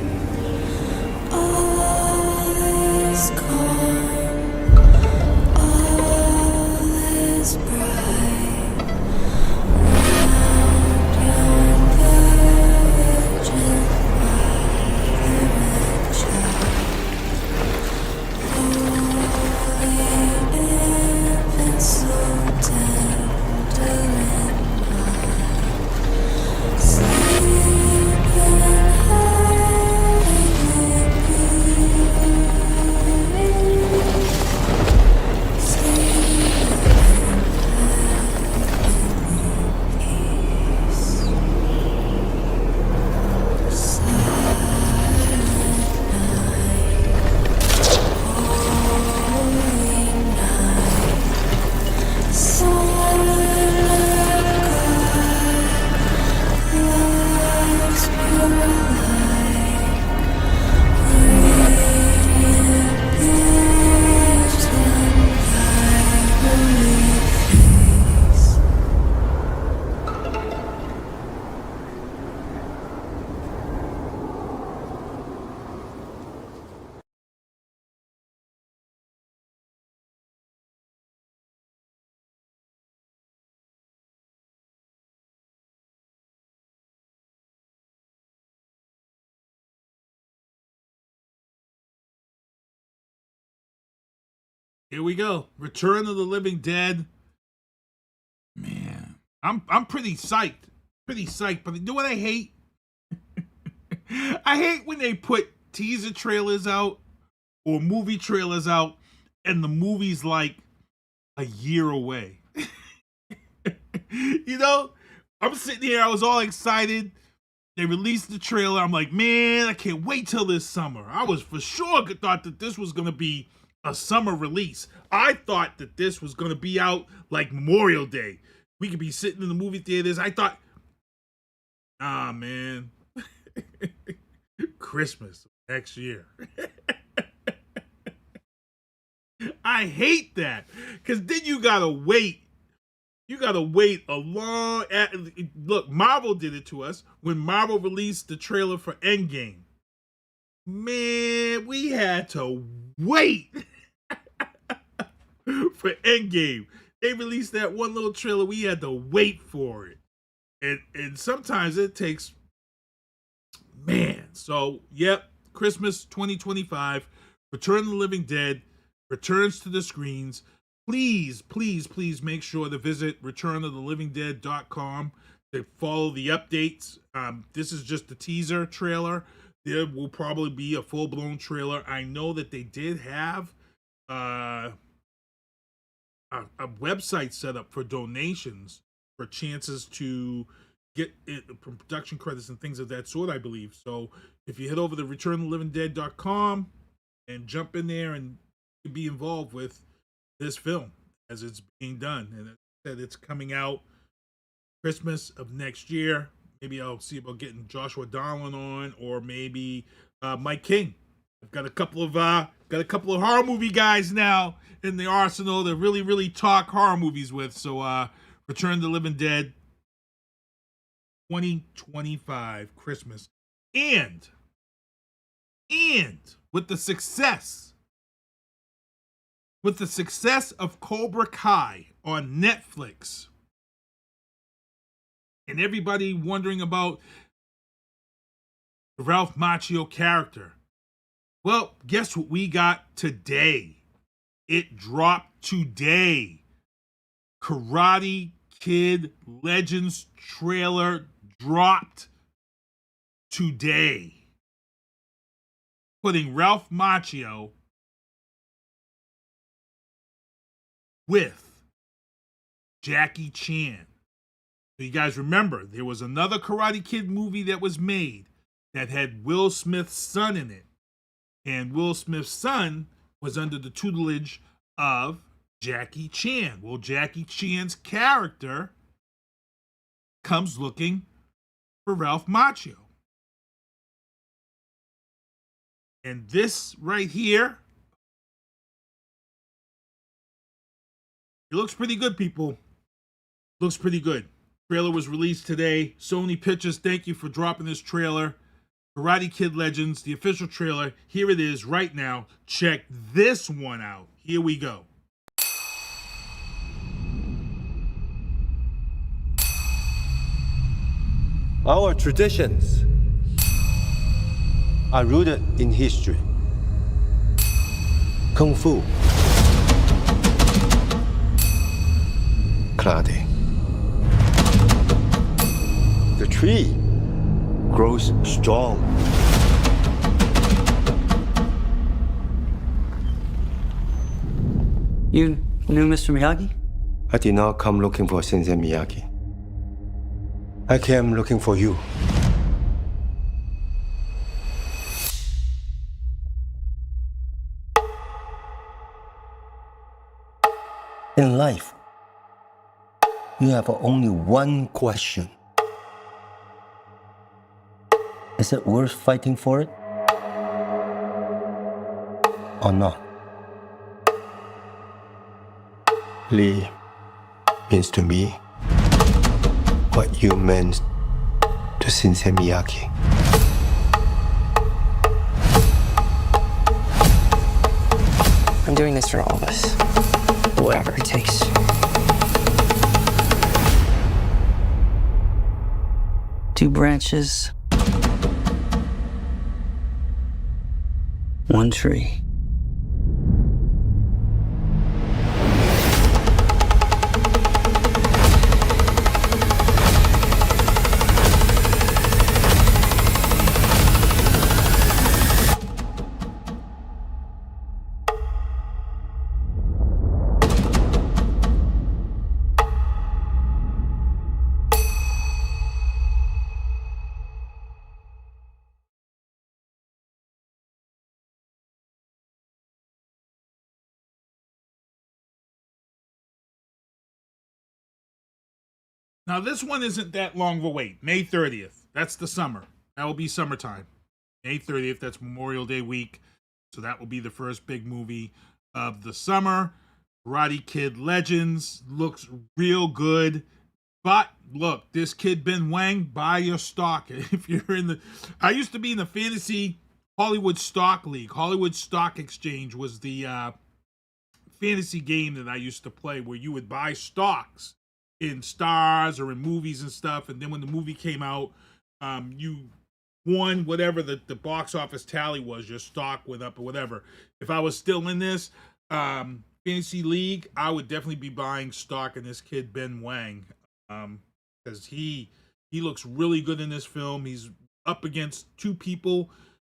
Speaker 23: Here we go. Return of the Living Dead. Man, I'm pretty psyched. Pretty psyched. But you know what I hate? I hate when they put teaser trailers out or movie trailers out and the movie's like a year away. You know, I'm sitting here, I was all excited. They released the trailer. I'm like, man, I can't wait till this summer. I was for sure thought that this was going to be a summer release. I thought that this was going to be out like Memorial Day. We could be sitting in the movie theaters. I thought, man, Christmas next year. I hate that because then you got to wait. You got to wait a long... Look, Marvel did it to us when Marvel released the trailer for Endgame. Man, we had to wait for Endgame. They released that one little trailer. We had to wait for it. And sometimes it takes... Man. So, yep. Christmas 2025. Return of the Living Dead returns to the screens. Please, please, please make sure to visit returnofTheLivingDead.com to follow the updates. This is just a teaser trailer. There will probably be a full-blown trailer. I know that they did have a website set up for donations for chances to get it, production credits and things of that sort, I believe. So if you head over to returnofTheLivingDead.com and jump in there and be involved with this film as it's being done, and it said it's coming out Christmas of next year. Maybe I'll see about getting Joshua Darwin on, or maybe Mike King. I've got a couple of horror movie guys now in the arsenal that really talk horror movies with. So Return of the Living Dead 2025 Christmas, and with the success of Cobra Kai on Netflix, and everybody wondering about the Ralph Macchio character, well, guess what we got today? It dropped today. Karate Kid Legends trailer dropped today, putting Ralph Macchio with Jackie Chan. So you guys remember, there was another Karate Kid movie that was made that had Will Smith's son in it. And Will Smith's son was under the tutelage of Jackie Chan. Well, Jackie Chan's character comes looking for Ralph Macchio. And this right here, it looks pretty good, people. Looks pretty good. Trailer was released today. Sony Pictures, thank you for dropping this trailer. Karate Kid Legends, the official trailer. Here it is right now. Check this one out. Here we go.
Speaker 3: Our traditions are rooted in history. Kung Fu, karate. The tree grows strong.
Speaker 5: You knew Mr. Miyagi?
Speaker 3: I did not come looking for Sensei Miyagi. I came looking for you. In life, you have only one question. Is it worth fighting for it? Or not? Lee means to me what you meant to Sensei Miyagi.
Speaker 5: I'm doing this for all of us. Whatever it takes. Two branches. One tree.
Speaker 23: Now, this one isn't that long of a wait. May 30th. That's the summer. That will be summertime. May 30th. That's Memorial Day week. So that will be the first big movie of the summer. Karate Kid Legends looks real good. But look, this kid Ben Wang, buy your stock. If you're in the, I used to be in the fantasy Hollywood Stock League. Hollywood Stock Exchange was the fantasy game that I used to play, where you would buy stocks in stars or in movies and stuff, and then when the movie came out, you won whatever the box office tally was. Your stock went up or whatever. If I was still in this fantasy league, I would definitely be buying stock in this kid Ben Wang, because he looks really good in this film. He's up against two people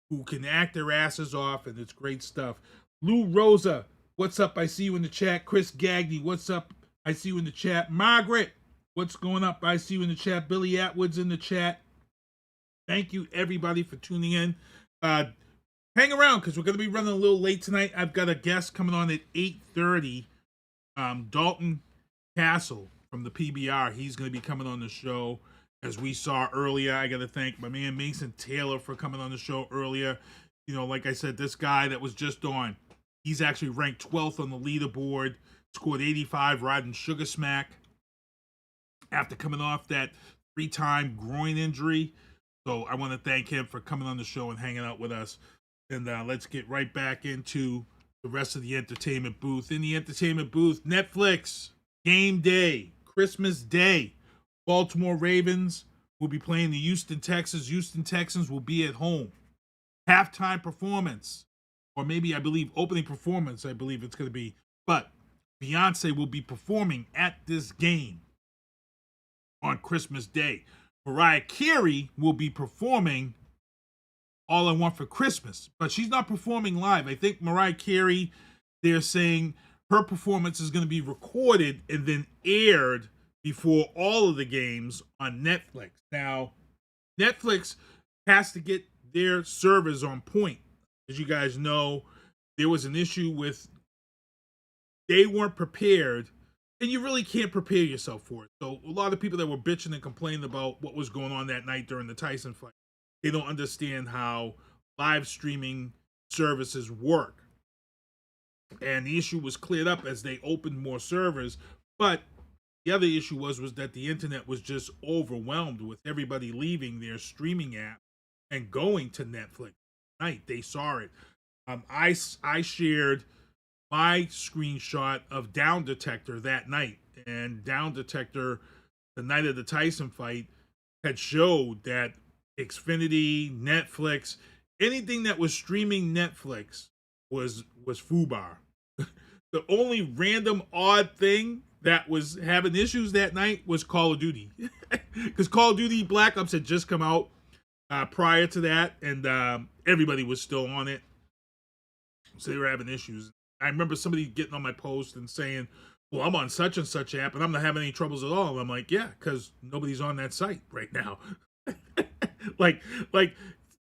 Speaker 23: who can act their asses off, and it's great stuff. Lou Rosa, what's up? I see you in the chat. Chris Gagny, what's up? I see you in the chat. Margaret, what's going up? I see you in the chat. Billy Atwood's in the chat. Thank you, everybody, for tuning in. Hang around, because we're going to be running a little late tonight. I've got a guest coming on at 8:30. Dalton Kasel from the PBR. He's going to be coming on the show. As we saw earlier, I got to thank my man Mason Taylor for coming on the show earlier. You know, like I said, this guy that was just on, he's actually ranked 12th on the leaderboard. Scored 85 riding Sugar Smack after coming off that 3-time groin injury. So I want to thank him for coming on the show and hanging out with us. And let's get right back into the rest of the entertainment booth. In the entertainment booth, Netflix, game day, Christmas Day. Baltimore Ravens will be playing the Houston Texans. Houston Texans will be at home. Halftime performance, or maybe I believe opening performance, I believe it's going to be. But Beyonce will be performing at this game on Christmas Day. Mariah Carey will be performing All I Want for Christmas, but she's not performing live. I think Mariah Carey, they're saying her performance is going to be recorded and then aired before all of the games on Netflix. Now, Netflix has to get their servers on point. As you guys know, there was an issue with they weren't prepared, and you really can't prepare yourself for it. So a lot of people that were bitching and complaining about what was going on that night during the Tyson fight, they don't understand how live streaming services work. And the issue was cleared up as they opened more servers. But the other issue was that the internet was just overwhelmed with everybody leaving their streaming app and going to Netflix. Night they saw it. I shared my screenshot of Down Detector that night, and Down Detector, the night of the Tyson fight, had showed that Xfinity, Netflix, anything that was streaming Netflix was FUBAR. The only random odd thing that was having issues that night was Call of Duty, because Call of Duty Black Ops had just come out prior to that, and everybody was still on it, so they were having issues. I remember somebody getting on my post and saying, well, I'm on such and such app and I'm not having any troubles at all. And I'm like, yeah, because nobody's on that site right now. like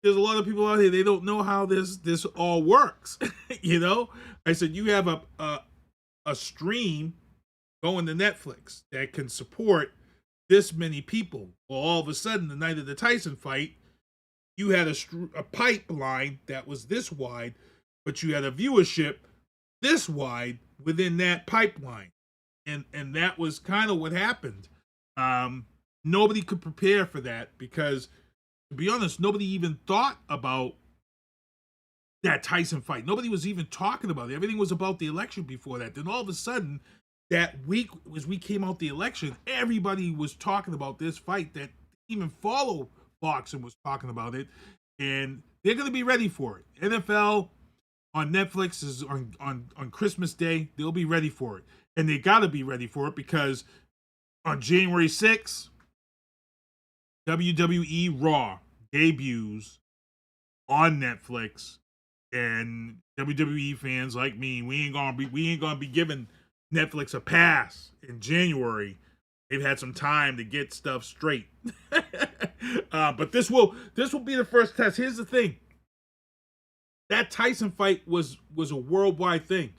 Speaker 23: there's a lot of people out here, they don't know how this all works. You know, I said, you have a stream going to Netflix that can support this many people. Well, all of a sudden, the night of the Tyson fight, you had a pipeline that was this wide, but you had a viewership this wide within that pipeline. And that was kind of what happened. Nobody could prepare for that because, to be honest, nobody even thought about that Tyson fight. Nobody was even talking about it. Everything was about the election before that. Then all of a sudden, that week, as we came out the election, everybody was talking about this fight that even follow boxing was talking about it. And they're going to be ready for it. NFL on Netflix is on Christmas Day. They'll be ready for it. And they got to be ready for it because on January 6th, WWE Raw debuts on Netflix. And WWE fans like me, we ain't gonna be giving Netflix a pass in January. They've had some time to get stuff straight. But this will be the first test. Here's the thing. That Tyson fight was a worldwide thing.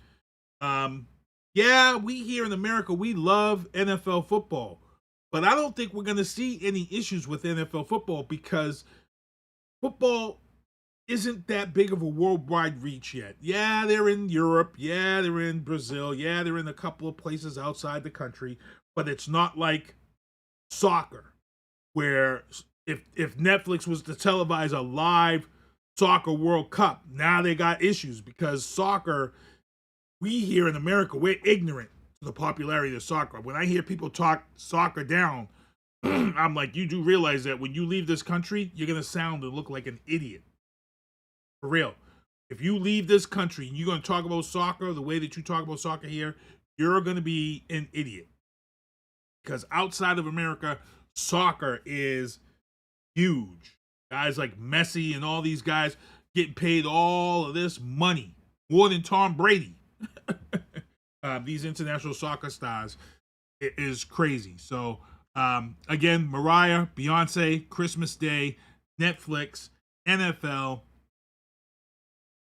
Speaker 23: Yeah, we here in America, we love NFL football. But I don't think we're going to see any issues with NFL football because football isn't that big of a worldwide reach yet. Yeah, they're in Europe. Yeah, they're in Brazil. Yeah, they're in a couple of places outside the country. But it's not like soccer, where if Netflix was to televise a live soccer World Cup, now they got issues because soccer, we here in America, we're ignorant to the popularity of soccer. When I hear people talk soccer down, I'm like, you do realize that when you leave this country, you're going to sound and look like an idiot. For real. If you leave this country and you're going to talk about soccer the way that you talk about soccer here, you're going to be an idiot. Because outside of America, soccer is huge. Guys like Messi and all these guys getting paid all of this money, more than Tom Brady. These international soccer stars, it is crazy. So, again, Mariah, Beyonce, Christmas Day, Netflix, NFL,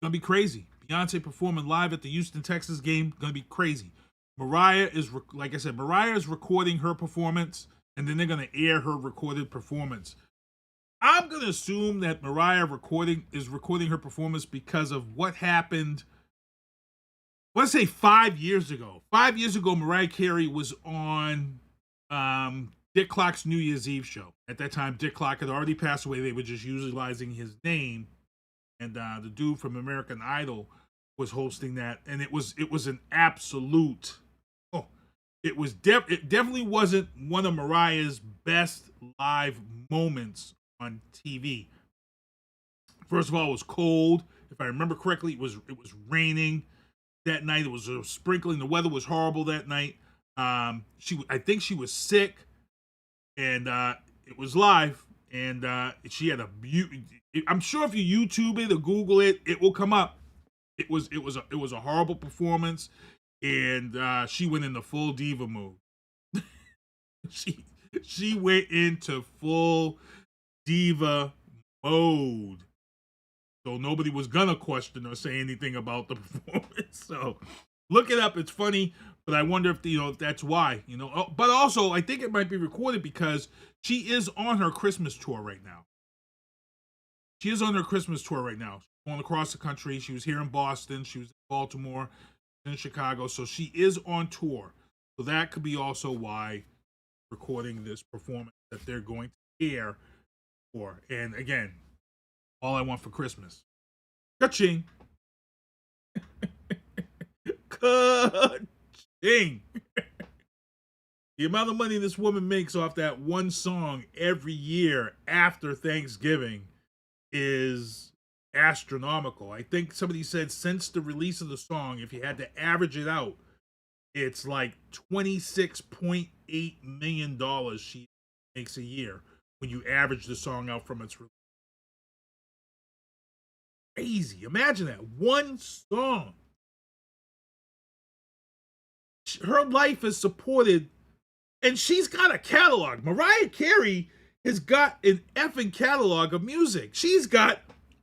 Speaker 23: gonna be crazy. Beyonce performing live at the Houston, Texas game, gonna be crazy. Mariah is, like I said, Mariah is recording her performance, and then they're gonna air her recorded performance. I'm gonna assume that Mariah is recording her performance because of what happened. Let's say 5 years ago. 5 years ago, Mariah Carey was on Dick Clark's New Year's Eve show. At that time, Dick Clark had already passed away. They were just utilizing his name. And the dude from American Idol was hosting that. And it was an absolute... Oh, it definitely wasn't one of Mariah's best live moments on TV. First of all, it was cold. If I remember correctly, it was raining that night. It was sprinkling. The weather was horrible that night. I think she was sick, and it was live. And she had I'm sure if you YouTube it or Google it, it will come up. It was a horrible performance, and she went into full diva mode. she went into full diva mode. So nobody was gonna question or say anything about the performance. So look it up. It's funny, but I wonder if that's why. But also I think it might be recorded because she is on her Christmas tour right now. She is on her Christmas tour right now. She's going across the country. She was here in Boston. She was in Baltimore, in Chicago. So she is on tour. So that could be also why recording this performance that they're going to air for. And again, all I want for Christmas. Ka-ching. Ka-ching. The amount of money this woman makes off that one song every year after Thanksgiving is astronomical. I think somebody said since the release of the song, if you had to average it out, it's like $26.8 million she makes a year when you average the song out from its release. Crazy. Imagine that. One song. Her life is supported, and she's got a catalog. Mariah Carey has got an effing catalog of music. She's got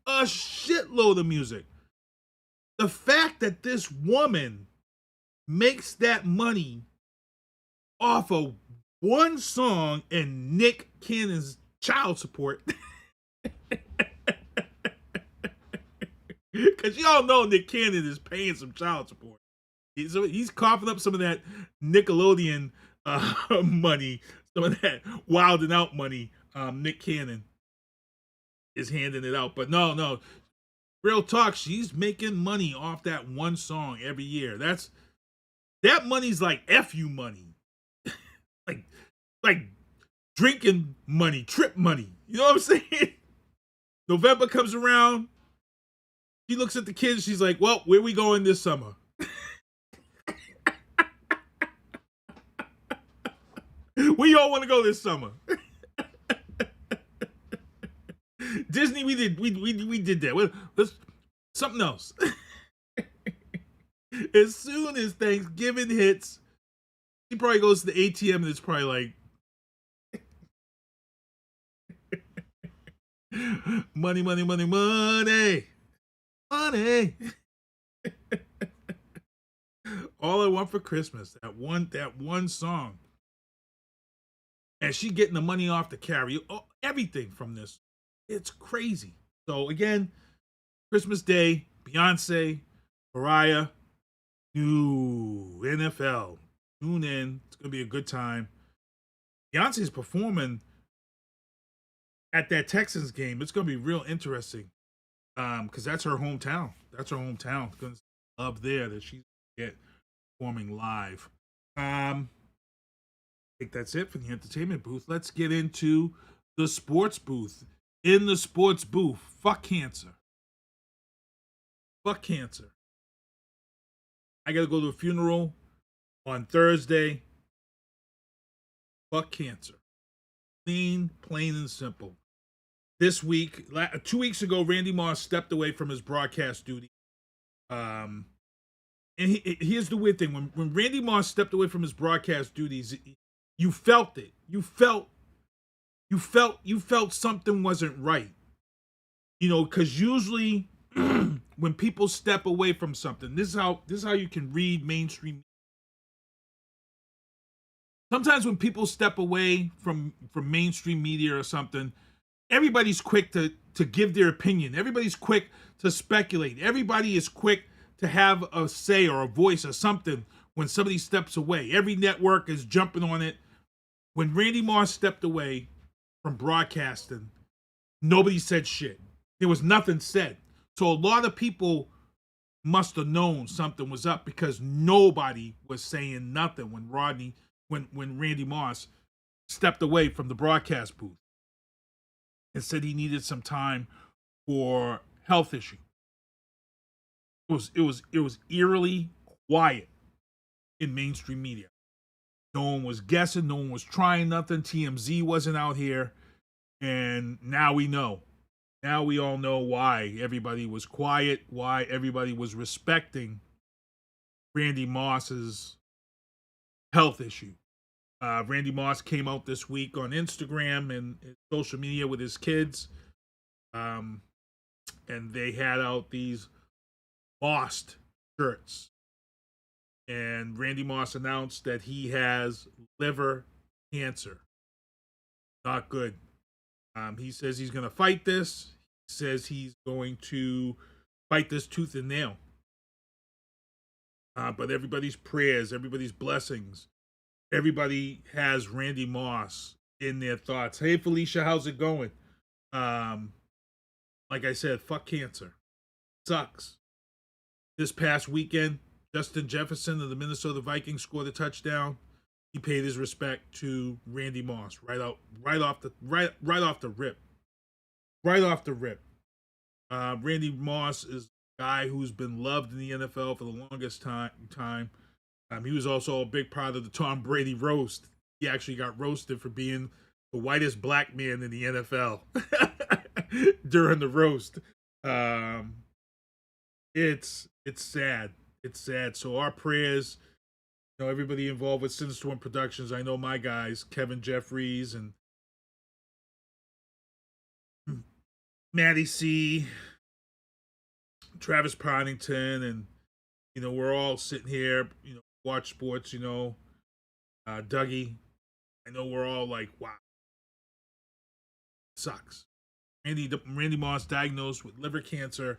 Speaker 23: a shitload of music. The fact that this woman makes that money off of one song and Nick Cannon's child support. Because y'all know Nick Cannon is paying some child support. He's coughing up some of that Nickelodeon money, some of that Wild 'N Out money. Nick Cannon is handing it out. But no. Real talk, she's making money off that one song every year. That money's like FU money. like drinking money, trip money. You know what I'm saying? November comes around. She looks at the kids. She's like, well, where we going this summer? Where y'all want to go this summer? Disney, we did that. Let's something else. As soon as Thanksgiving hits, he probably goes to the ATM and it's probably like money. All I want for Christmas, that one song. And she getting the money off the carry, everything from this. It's crazy. So again, Christmas Day, Beyonce, Mariah, new NFL. Tune in. It's going to be a good time. Beyonce's performing at that Texans game. It's going to be real interesting because that's her hometown. That's her hometown. It's going to love there that she's performing live. I think that's it for the entertainment booth. Let's get into the sports booth. In the sports booth, fuck cancer. Fuck cancer. I got to go to a funeral on Thursday. Fuck cancer. Plain and simple. This week, 2 weeks ago, Randy Moss stepped away from his broadcast duty. And here's the weird thing. When Randy Moss stepped away from his broadcast duties, you felt it. You felt something wasn't right. You know, because usually when people step away from something, this is how you can read mainstream. Sometimes when people step away from mainstream media or something, everybody's quick to give their opinion. Everybody's quick to speculate. Everybody is quick to have a say or a voice or something when somebody steps away. Every network is jumping on it. When Randy Moss stepped away from broadcasting, nobody said shit. There was nothing said. So a lot of people must have known something was up because nobody was saying nothing when Randy Moss stepped away from the broadcast booth and said he needed some time for health issue. It was eerily quiet in mainstream media. No one was guessing, no one was trying nothing. TMZ wasn't out here, and now we know. Now we all know why everybody was quiet, why everybody was respecting Randy Moss's health issue. Randy Moss came out this week on Instagram and social media with his kids. And they had out these Lost shirts. And Randy Moss announced that he has liver cancer. Not good. He says he's going to fight this. He says he's going to fight this tooth and nail. But everybody's prayers, everybody's blessings, everybody has Randy Moss in their thoughts. Hey, Felicia, how's it going? Like I said, fuck cancer. Sucks. This past weekend, Justin Jefferson of the Minnesota Vikings scored a touchdown. He paid his respect to Randy Moss right off the rip. Right off the rip. Randy Moss is a guy who's been loved in the NFL for the longest time. He was also a big part of the Tom Brady roast. He actually got roasted for being the whitest black man in the NFL during the roast. It's sad. It's sad. So our prayers, everybody involved with Sinister One Productions. I know my guys, Kevin Jeffries and Matty C, Travis Partington, and we're all sitting here, watch sports, Dougie. I know we're all like, wow. Sucks. Randy Moss diagnosed with liver cancer.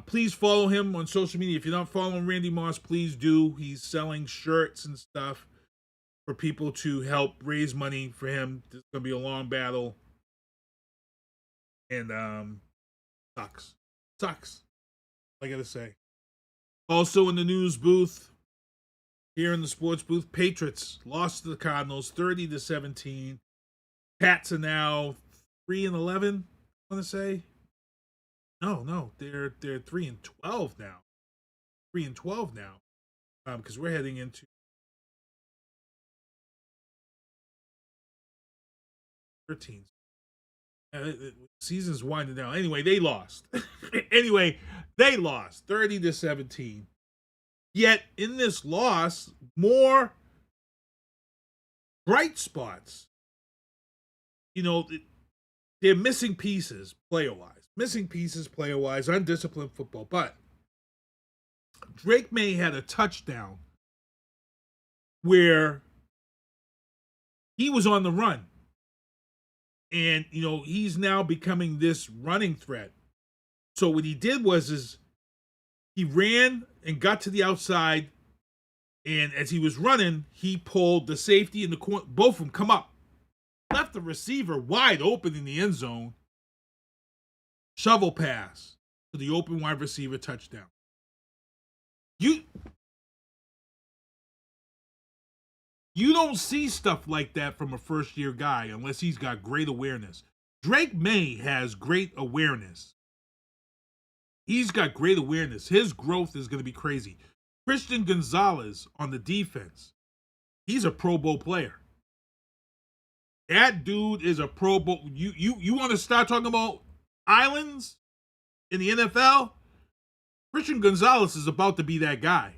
Speaker 23: Please follow him on social media. If you're not following Randy Moss, please do. He's selling shirts and stuff for people to help raise money for him. This is going to be a long battle. And sucks. Sucks. I got to say. Also in the news booth, here in the sports booth, Patriots lost to the Cardinals 30-17. Pats are now 3-11, I want to say. No, they're 3-12 now. 3-12 now, because we're heading into 13. Season's winding down. Anyway, they lost. 30-17. Yet in this loss, more bright spots. They're missing pieces player-wise. Undisciplined football. But Drake May had a touchdown where he was on the run. And, you know, he's now becoming this running threat. So what he did was he ran and got to the outside, and as he was running, he pulled the safety and the corner, both of them come up. Left the receiver wide open in the end zone. Shovel pass to the open wide receiver, touchdown. You don't see stuff like that from a first-year guy unless he's got great awareness. Drake May has great awareness. He's got great awareness. His growth is going to be crazy. Christian Gonzalez on the defense. He's a Pro Bowl player. That dude is a Pro Bowl. You want to start talking about islands in the NFL? Christian Gonzalez is about to be that guy.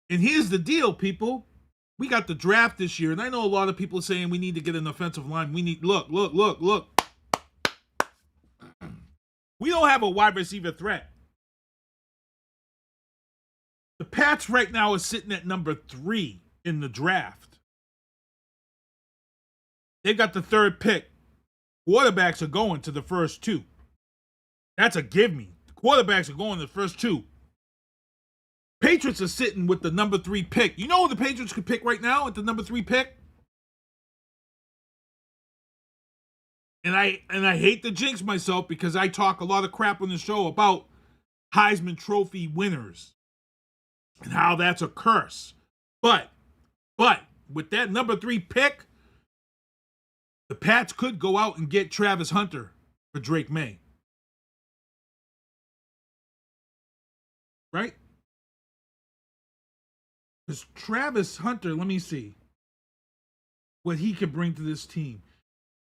Speaker 23: And here's the deal, people. We got the draft this year, and I know a lot of people are saying we need to get an offensive line. We need, look. We don't have a wide receiver threat. The Pats right now are sitting at number 3 in the draft. They've got the 3rd pick. Quarterbacks are going to the first 2. That's a give me. The quarterbacks are going to the first 2. Patriots are sitting with the number 3 pick. You know who the Patriots could pick right now at the number 3 pick? And I hate to jinx myself because I talk a lot of crap on the show about Heisman Trophy winners and how that's a curse. But with that number 3 pick, the Pats could go out and get Travis Hunter for Drake May. Right? Because Travis Hunter, let me see what he could bring to this team.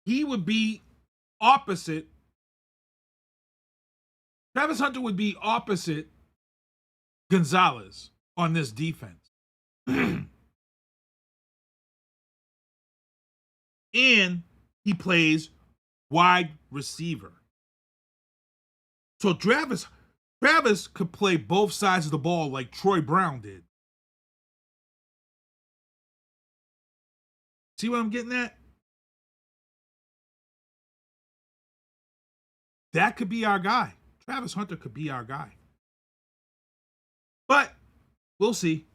Speaker 23: He would be opposite. Travis Hunter would be opposite Gonzalez on this defense. And he plays wide receiver. So Travis could play both sides of the ball like Troy Brown did. See what I'm getting at? That could be our guy. Travis Hunter could be our guy. But we'll see.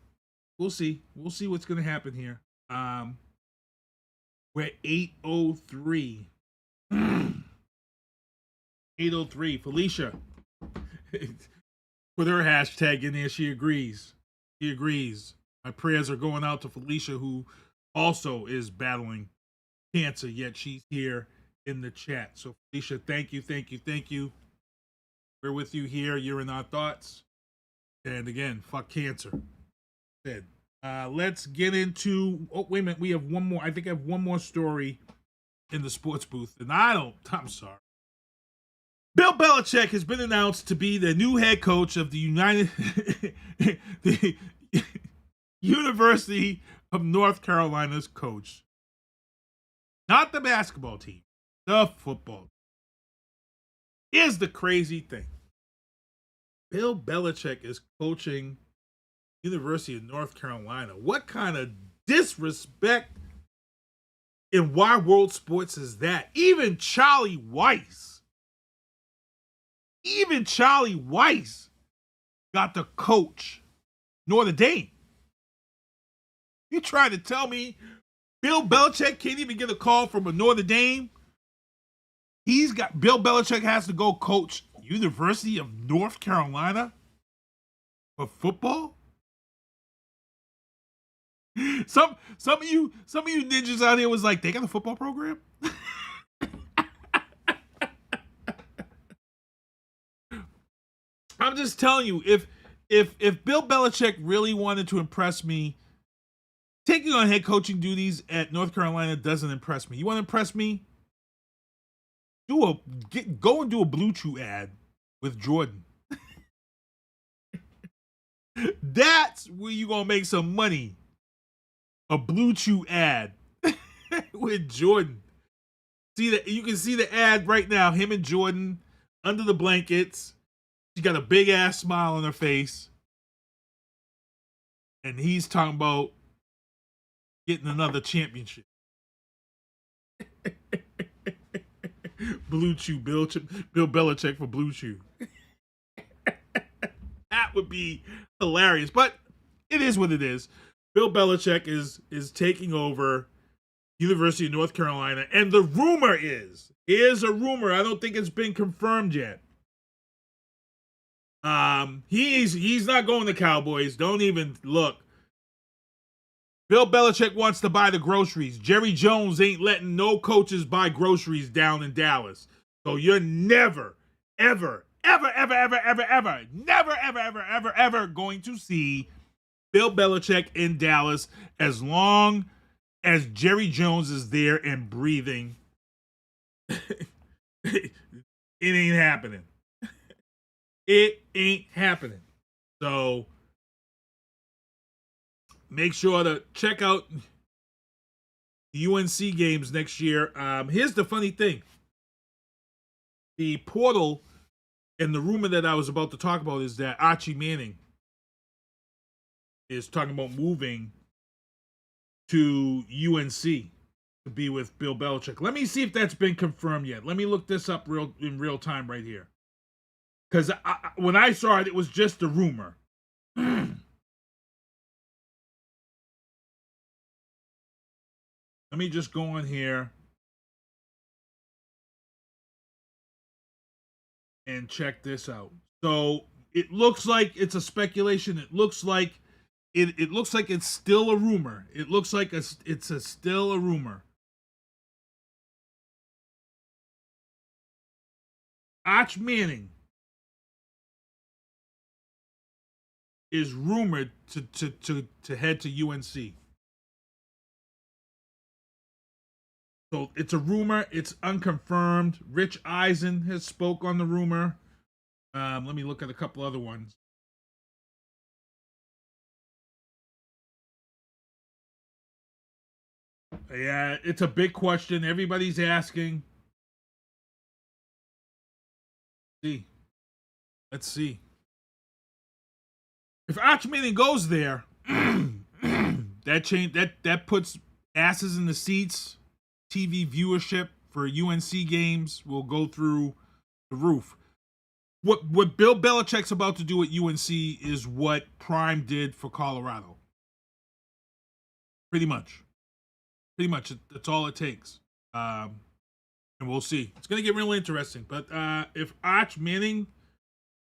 Speaker 23: We'll see what's going to happen here. We're at 8:03. 8:03. Felicia. With her hashtag in there, she agrees. She agrees. My prayers are going out to Felicia, who also is battling cancer, yet she's here in the chat. So Felicia, thank you. We're with you here. You're in our thoughts. And again, fuck cancer. Let's get into, oh, wait a minute. We have one more. I think I have one more story in the sports booth. And I'm sorry. Bill Belichick has been announced to be the new head coach of the University of North Carolina's coach. Not the basketball team, the football team. Here's the crazy thing. Bill Belichick is coaching University of North Carolina. What kind of disrespect in wide world sports is that? Even Charlie Weiss got to coach Notre Dame. You trying to tell me Bill Belichick can't even get a call from a Notre Dame? Bill Belichick has to go coach University of North Carolina for football? Some of you ninjas out here was like, they got a football program? I'm just telling you, if Bill Belichick really wanted to impress me, taking on head coaching duties at North Carolina doesn't impress me. You want to impress me? Go and do a Blue Chew ad with Jordan. That's where you're going to make some money. A Blue Chew ad with Jordan. You can see the ad right now. Him and Jordan under the blankets. She got a big ass smile on her face. And he's talking about getting another championship. Blue Chew, Bill Belichick for Blue Chew. That would be hilarious, but it is what it is. Bill Belichick is taking over University of North Carolina, and the rumor here's a rumor, I don't think it's been confirmed yet. He's not going to Cowboys. Don't even look. Bill Belichick wants to buy the groceries. Jerry Jones ain't letting no coaches buy groceries down in Dallas. So you're never, ever, ever, ever, ever, ever, ever, never, ever, ever, ever, ever going to see Bill Belichick in Dallas as long as Jerry Jones is there and breathing. It ain't happening. It ain't happening. So make sure to check out the UNC games next year. Here's the funny thing. The portal and the rumor that I was about to talk about is that Archie Manning is talking about moving to UNC to be with Bill Belichick. Let me see if that's been confirmed yet. Let me look this up in real time right here. Because when I saw it, it was just a rumor. Let me just go on here and check this out. So it looks like it's a speculation. It looks like it's still a rumor. It looks like it's still a rumor. Arch Manning is rumored to head to UNC. So it's a rumor. It's unconfirmed. Rich Eisen has spoke on the rumor. Let me look at a couple other ones. Yeah, it's a big question. Everybody's asking. Let's see. If Arch Manning goes there, that puts asses in the seats. TV viewership for UNC games will go through the roof. What Bill Belichick's about to do at UNC is what Prime did for Colorado. Pretty much. That's all it takes. And we'll see. It's going to get real interesting. But if Arch Manning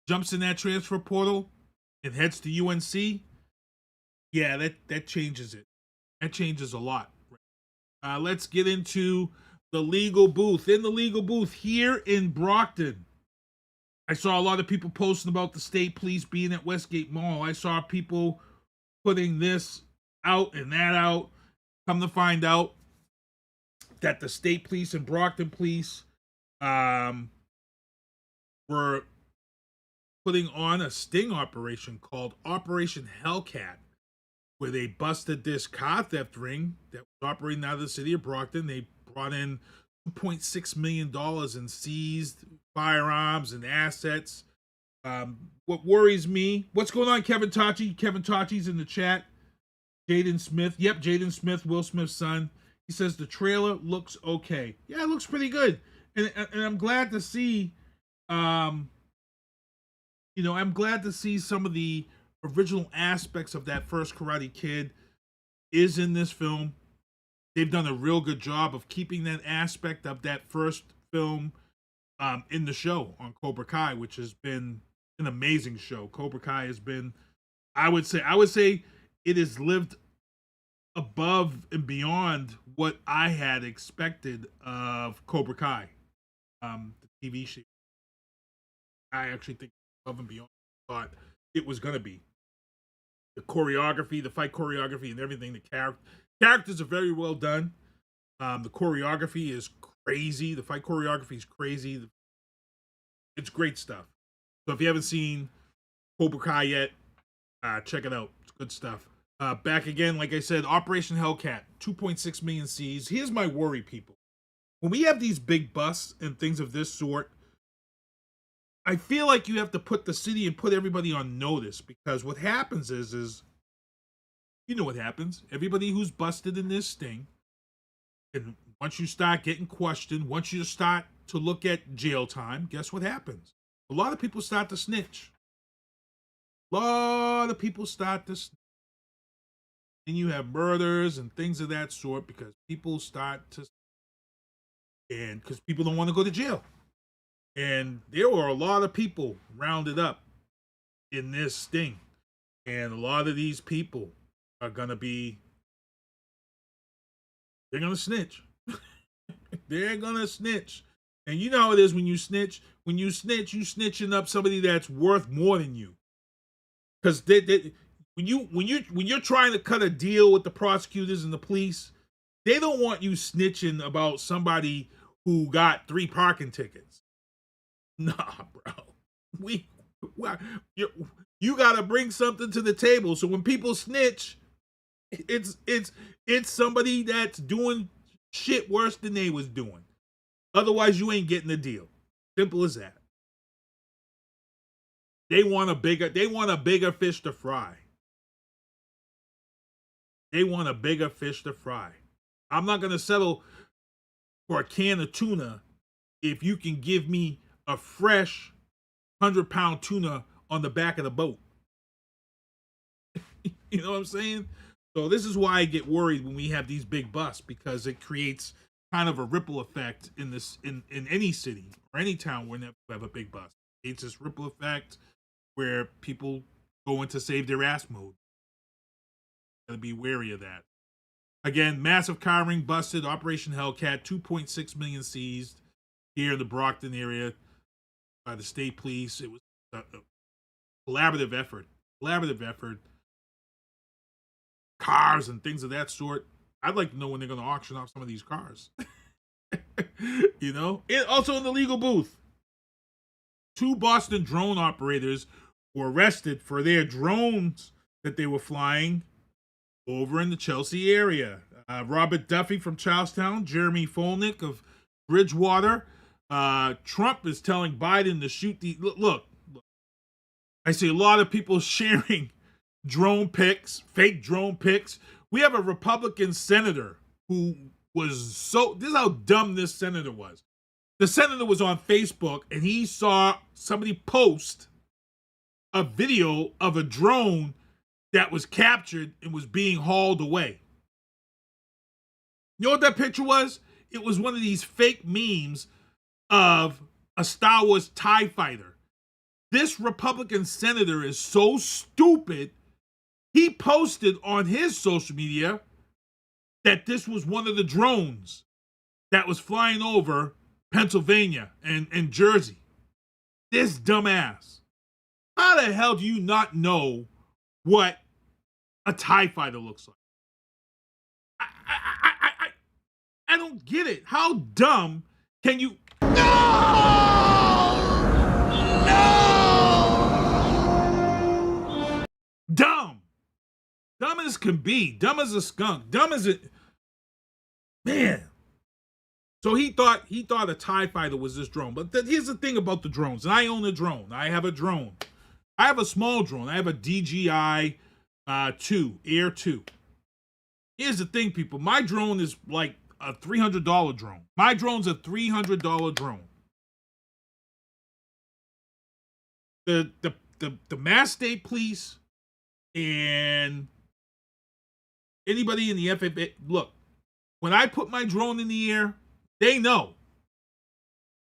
Speaker 23: jumps in that transfer portal and heads to UNC, yeah, that changes it. That changes a lot. Let's get into the legal booth. In the legal booth here in Brockton, I saw a lot of people posting about the state police being at Westgate Mall. I saw people putting this out and that out. Come to find out that the state police and Brockton police were putting on a sting operation called Operation Hellcat, where they busted this car theft ring that was operating out of the city of Brockton. They brought in $2.6 million in seized firearms and assets. What worries me, what's going on, Kevin Tachi? Kevin Tachi's in the chat. Jaden Smith. Yep, Jaden Smith, Will Smith's son. He says the trailer looks okay. Yeah, it looks pretty good. And I'm glad to see, I'm glad to see some of the original aspects of that first Karate Kid is in this film. They've done a real good job of keeping that aspect of that first film in the show on Cobra Kai, which has been an amazing show. Cobra Kai has been, I would say it has lived above and beyond what I had expected of Cobra Kai, the TV show. I actually think above and beyond what I thought it was going to be. The choreography, the fight choreography and everything, the characters are very well done. The choreography is crazy. The fight choreography is crazy. It's great stuff. So if you haven't seen Cobra Kai yet, check it out. It's good stuff. Back again, like I said, Operation Hellcat, 2.6 million seized. Here's my worry, people. When we have these big busts and things of this sort, I feel like you have to put the city and put everybody on notice, because what happens is You know what happens. Everybody who's busted in this sting, and once you start getting questioned, once you start to look at jail time, guess what happens? A lot of people start to snitch. A lot of people start to snitch. And you have murders and things of that sort because people start to, and because people don't want to go to jail. And there were a lot of people rounded up in this sting. And a lot of these people are going to be, they're going to snitch. They're going to snitch. And you know how it is when you snitch. When you snitch, you snitching up somebody that's worth more than you. Because when you're trying to cut a deal with the prosecutors and the police, they don't want you snitching about somebody who got 3 parking tickets. Nah, bro. You got to bring something to the table. So when people snitch, it's somebody that's doing shit worse than they was doing. Otherwise, you ain't getting the deal. Simple as that. They want a bigger fish to fry. They want a bigger fish to fry. I'm not going to settle for a can of tuna if you can give me a fresh 100-pound tuna on the back of the boat. You know what I'm saying? So this is why I get worried when we have these big busts, because it creates kind of a ripple effect in any city or any town where you have a big bust. It's this ripple effect where people go into save their ass mode. Gotta be wary of that. Again, massive car ring busted, Operation Hellcat, 2.6 million seized here in the Brockton area by the state police. It was a collaborative effort. Cars and things of that sort. I'd like to know when they're going to auction off some of these cars. You know? And also in the legal booth, 2 Boston drone operators were arrested for their drones that they were flying over in the Chelsea area. Robert Duffy from Charlestown, Jeremy Folnick of Bridgewater. Trump is telling Biden to shoot the... Look, I see a lot of people sharing drone pics, fake drone pics. We have a Republican senator who was so... This is how dumb this senator was. The senator was on Facebook and he saw somebody post a video of a drone that was captured and was being hauled away. You know what that picture was? It was one of these fake memes of a Star Wars TIE fighter. This Republican senator is so stupid, he posted on his social media that this was one of the drones that was flying over Pennsylvania and Jersey. This dumbass. How the hell do you not know what a TIE fighter looks like? I don't get it. How dumb can you... No! Dumb. Dumb as can be. Dumb as a skunk. Dumb as it... Man. So he thought a TIE fighter was this drone. But here's the thing about the drones. And I own a drone. I have a drone. I have a small drone. I have a DJI 2, Air 2. Here's the thing, people. My drone is like a $300 drone. My drone's a $300 drone. The Mass State Police and anybody in the FAA, look, when I put my drone in the air, they know.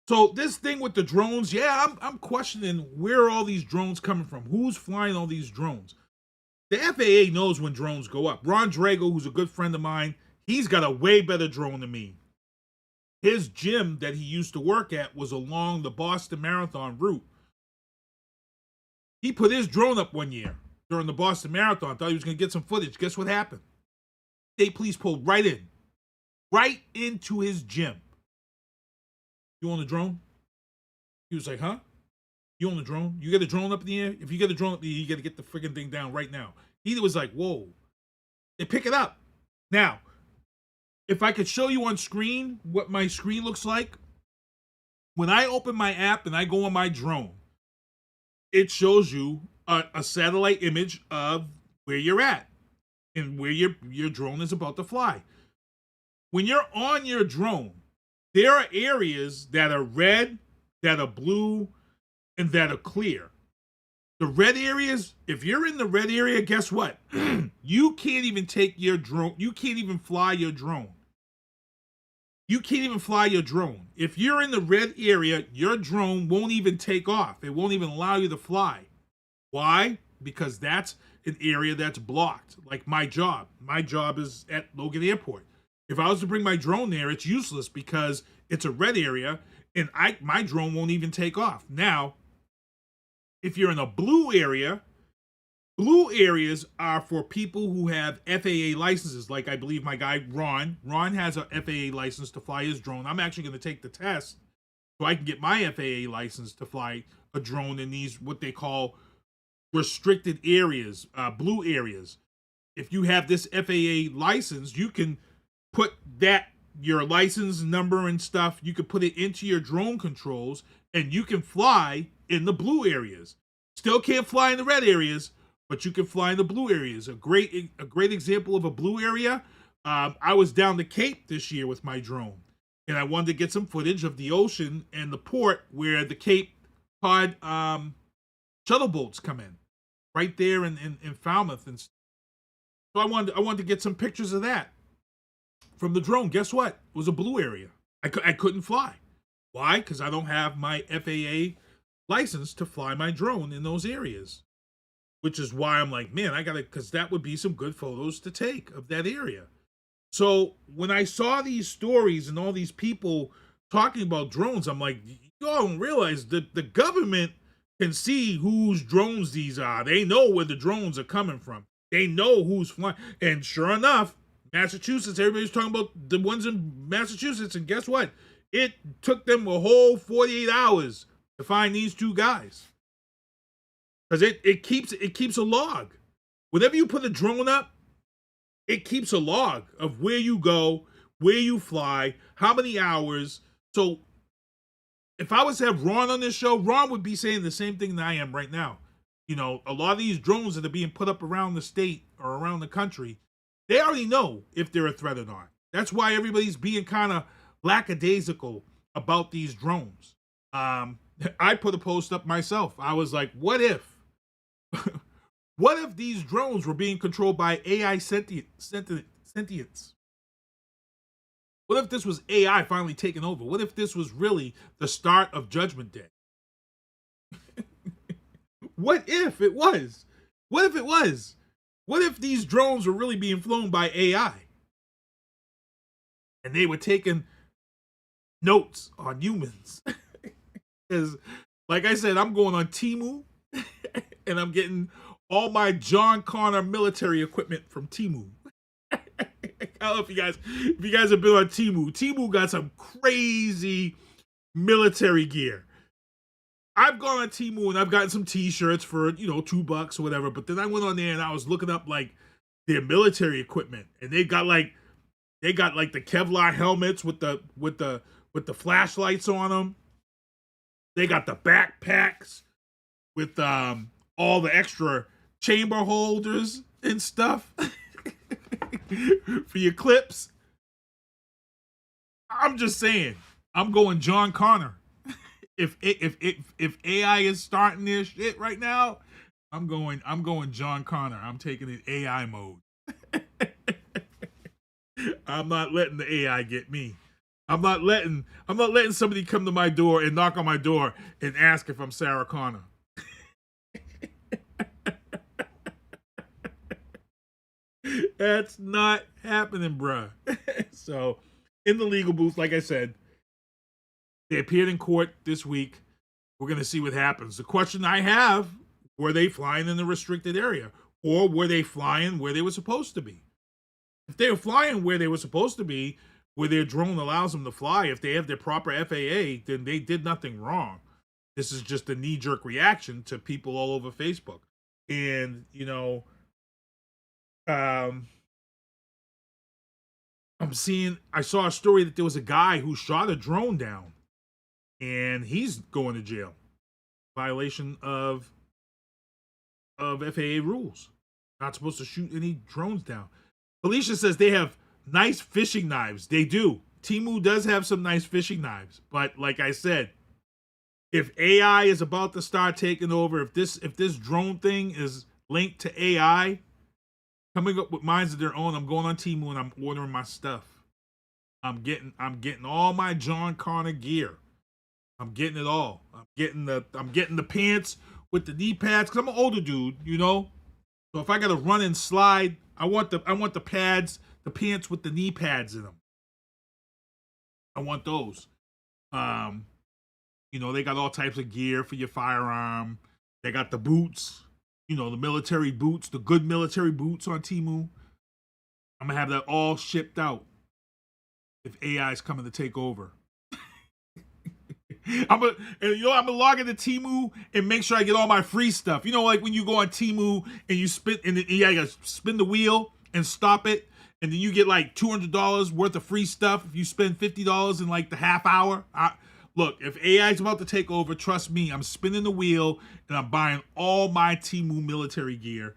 Speaker 23: So this thing with the drones, yeah, I'm questioning where are all these drones coming from? Who's flying all these drones? The FAA knows when drones go up. Ron Drago, who's a good friend of mine, he's got a way better drone than me. His gym that he used to work at was along the Boston Marathon route. He put his drone up one year during the Boston Marathon. Thought he was going to get some footage. Guess what happened? State police pulled right into his gym. You own a drone? He was like, huh? You own a drone? You get a drone up in the air? If you get a drone up in the air, you got to get the freaking thing down right now. He was like, whoa. They pick it up. Now, if I could show you on screen what my screen looks like, when I open my app and I go on my drone, it shows you a satellite image of where you're at. and where your drone is about to fly. When you're on your drone, there are areas that are red, that are blue, and that are clear. The red areas, if you're in the red area, guess what? You can't even take your drone. You can't even fly your drone. You can't even fly your drone. If you're in the red area, your drone won't even take off. It won't even allow you to fly. Why? Because that's an area that's blocked. Like my job. My job is at Logan Airport. If I was to bring my drone there, it's useless because it's a red area and my drone won't even take off. Now, if you're in a blue area, blue areas are for people who have FAA licenses. Like I believe my guy, Ron. Ron has a FAA license to fly his drone. I'm actually going to take the test so I can get my FAA license to fly a drone in these, what they call restricted areas, blue areas. If you have this FAA license, you can put your license number and stuff, you can put it into your drone controls and you can fly in the blue areas. Still can't fly in the red areas, but you can fly in the blue areas. A great example of a blue area. I was down the Cape this year with my drone, and I wanted to get some footage of the ocean and the port where the Cape Cod shuttle boats come in, right there in Falmouth, and so I wanted to get some pictures of that from the drone. Guess what? It was a blue area. I couldn't fly. Why? Because I don't have my FAA license to fly my drone in those areas. Which is why I'm like, man, because that would be some good photos to take of that area. So when I saw these stories and all these people talking about drones, I'm like, y'all don't realize that the government can see whose drones these are. They know where the drones are coming from. They know who's flying. And sure enough, Massachusetts, everybody's talking about the ones in Massachusetts. And guess what? It took them a whole 48 hours to find these two guys. Because it keeps a log. Whenever you put a drone up, it keeps a log of where you go, where you fly, how many hours. So if I was to have Ron on this show, Ron would be saying the same thing that I am right now. You know, a lot of these drones that are being put up around the state or around the country, they already know if they're a threat or not. That's why everybody's being kind of lackadaisical about these drones. I put a post up myself. I was like, what if these drones were being controlled by AI sentience? What if this was AI finally taking over? What if this was really the start of Judgment Day? What if it was? What if it was? What if these drones were really being flown by AI? And they were taking notes on humans. Because, like I said, I'm going on Temu, and I'm getting all my John Connor military equipment from Temu. I don't know if you guys have been on Temu. Temu got some crazy military gear. I've gone on Temu and I've gotten some t-shirts for, $2 or whatever. But then I went on there and I was looking up like their military equipment, and they got like the Kevlar helmets with the flashlights on them. They got the backpacks with all the extra chamber holders and stuff for your clips. I'm just saying, I'm going John Connor. If AI is starting their shit right now, I'm going John Connor. I'm taking it AI mode. I'm not letting the AI get me. I'm not letting somebody come to my door and knock on my door and ask if I'm Sarah Connor. That's not happening, bruh. So, in the legal booth, like I said, they appeared in court this week. We're going to see what happens. The question I have, were they flying in the restricted area? Or were they flying where they were supposed to be? If they were flying where they were supposed to be, where their drone allows them to fly, if they have their proper FAA, then they did nothing wrong. This is just a knee-jerk reaction to people all over Facebook. And, I saw a story that there was a guy who shot a drone down, and he's going to jail. Violation of FAA rules. Not supposed to shoot any drones down. Felicia says they have nice fishing knives. They do. Temu does have some nice fishing knives. But like I said, if AI is about to start taking over, if this drone thing is linked to AI, coming up with minds of their own, I'm going on Temu and I'm ordering my stuff. I'm getting all my John Connor gear. I'm getting it all. I'm getting the pants with the knee pads, because I'm an older dude, you know. So if I gotta run and slide, I want the pads, the pants with the knee pads in them. I want those. You know, they got all types of gear for your firearm. They got the boots, you know, the military boots, the good military boots on Temu. I'm gonna have that all shipped out if AI is coming to take over. I'm gonna log into Temu and make sure I get all my free stuff. You know, like when you go on Temu and you gotta spin the wheel and stop it, and then you get like $200 worth of free stuff if you spend $50 in like the half hour. Look, if AI is about to take over, trust me, I'm spinning the wheel and I'm buying all my Temu military gear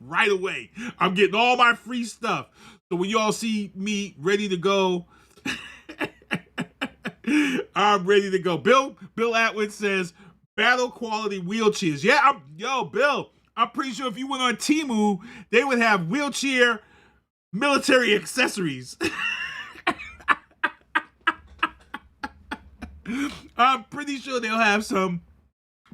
Speaker 23: right away. I'm getting all my free stuff. So when you all see me ready to go, I'm ready to go. Bill Atwood says battle quality wheelchairs. Yeah, Bill, I'm pretty sure if you went on Temu, they would have wheelchair military accessories. I'm pretty sure they'll have some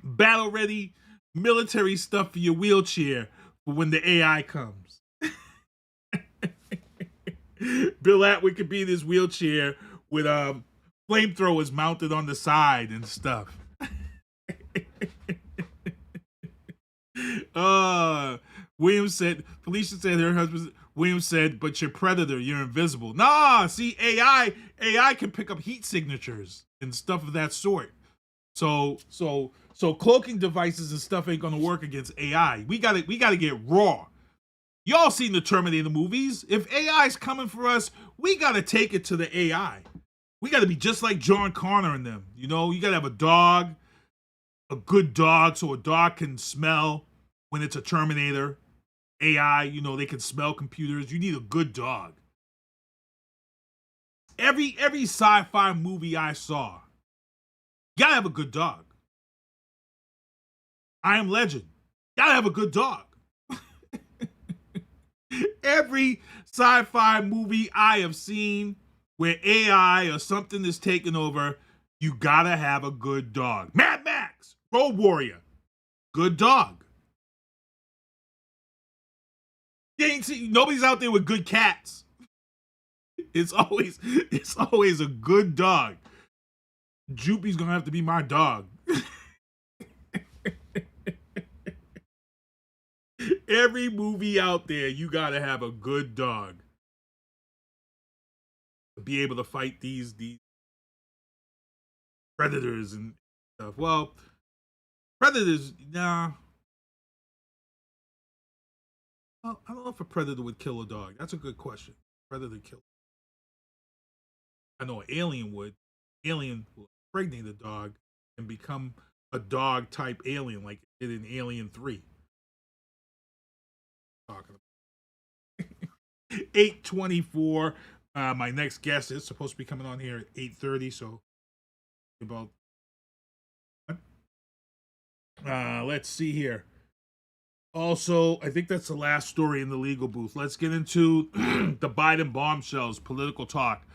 Speaker 23: battle ready military stuff for your wheelchair for when the AI comes. Bill Atwood could be in his wheelchair with flamethrowers mounted on the side and stuff. Felicia said her husband, William said, but you're Predator, you're invisible. Nah, see, AI can pick up heat signatures and stuff of that sort. So cloaking devices and stuff ain't gonna work against AI. We gotta get raw. Y'all seen the Terminator movies. If AI's coming for us, we gotta take it to the AI. We gotta be just like John Connor and them. You know, you gotta have a dog, a good dog, so a dog can smell when it's a Terminator. AI, you know, they can smell computers. You need a good dog. Every sci-fi movie I saw, you gotta have a good dog. I Am Legend, gotta have a good dog. Every sci-fi movie I have seen where AI or something is taking over, you gotta have a good dog. Mad Max, Road Warrior, good dog. Nobody's out there with good cats. It's always a good dog. Joopy's gonna have to be my dog. Every movie out there, you gotta have a good dog to be able to fight these predators and stuff. Well, predators, nah. Well, I don't know if a predator would kill a dog. That's a good question. Predator kill. I know an alien would. Alien will impregnate a dog and become a dog type alien like it did in Alien 3. Talking about 8:24. My next guest is supposed to be coming on here at 8:30. So about let's see here. Also, I think that's the last story in the legal booth. Let's get into the Biden bombshells, political talk.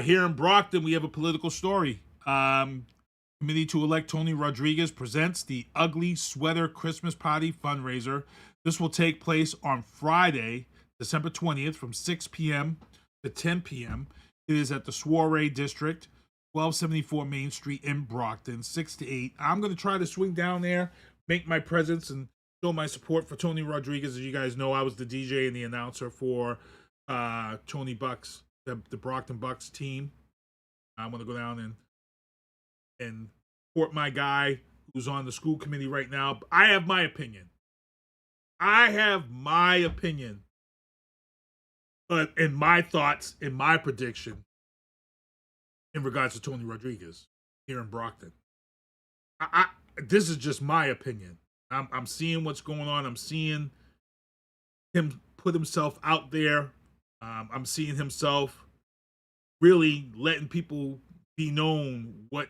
Speaker 23: Here in Brockton, we have a political story. Committee to elect Tony Rodriguez presents the Ugly Sweater Christmas Party fundraiser. This will take place on Friday, December 20th from 6 p.m. to 10 p.m. It is at the Soiree District, 1274 Main Street in Brockton, 6 to 8. I'm going to try to swing down there, make my presence, and show my support for Tony Rodriguez. As you guys know, I was the DJ and the announcer for Tony Bucks, the Brockton Bucks team. I'm going to go down and support my guy who's on the school committee right now. I have my opinion. But in my thoughts, in my prediction, in regards to Tony Rodriguez here in Brockton, this is just my opinion. I'm seeing what's going on. I'm seeing him put himself out there. I'm seeing himself really letting people be known what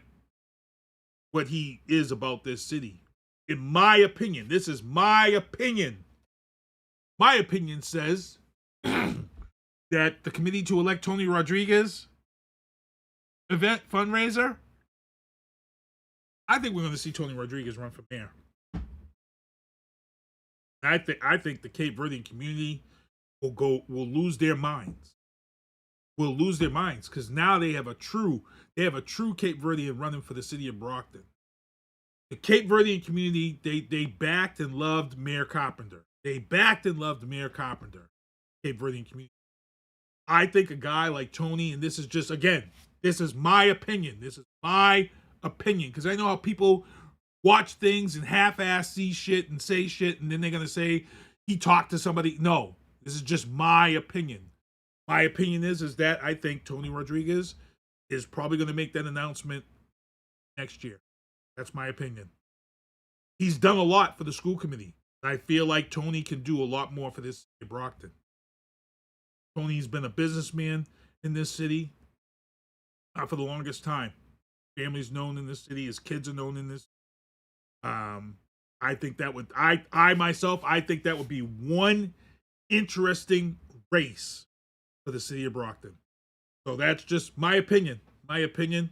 Speaker 23: he is about this city. In my opinion, this is my opinion. My opinion says that the committee to elect Tony Rodriguez event fundraiser, I think we're going to see Tony Rodriguez run for mayor. I think the Cape Verdean community will lose their minds. Will lose their minds because now they have a true Cape Verdean running for the city of Brockton. The Cape Verdean community, they backed and loved Mayor Carpenter. They backed and loved Mayor Carpenter. Cape Verdean community. I think a guy like Tony, and this is just, again, this is my opinion. This is my opinion because I know how people watch things and half-ass see shit and say shit, and then they're going to say he talked to somebody. No, this is just my opinion. My opinion is that I think Tony Rodriguez is probably going to make that announcement next year. That's my opinion. He's done a lot for the school committee. I feel like Tony can do a lot more for this city of Brockton. Tony's been a businessman in this city for the longest time. Family's known in this city. His kids are known in this. I think that would, I myself think that would be one interesting race for the city of Brockton. So that's just my opinion. My opinion.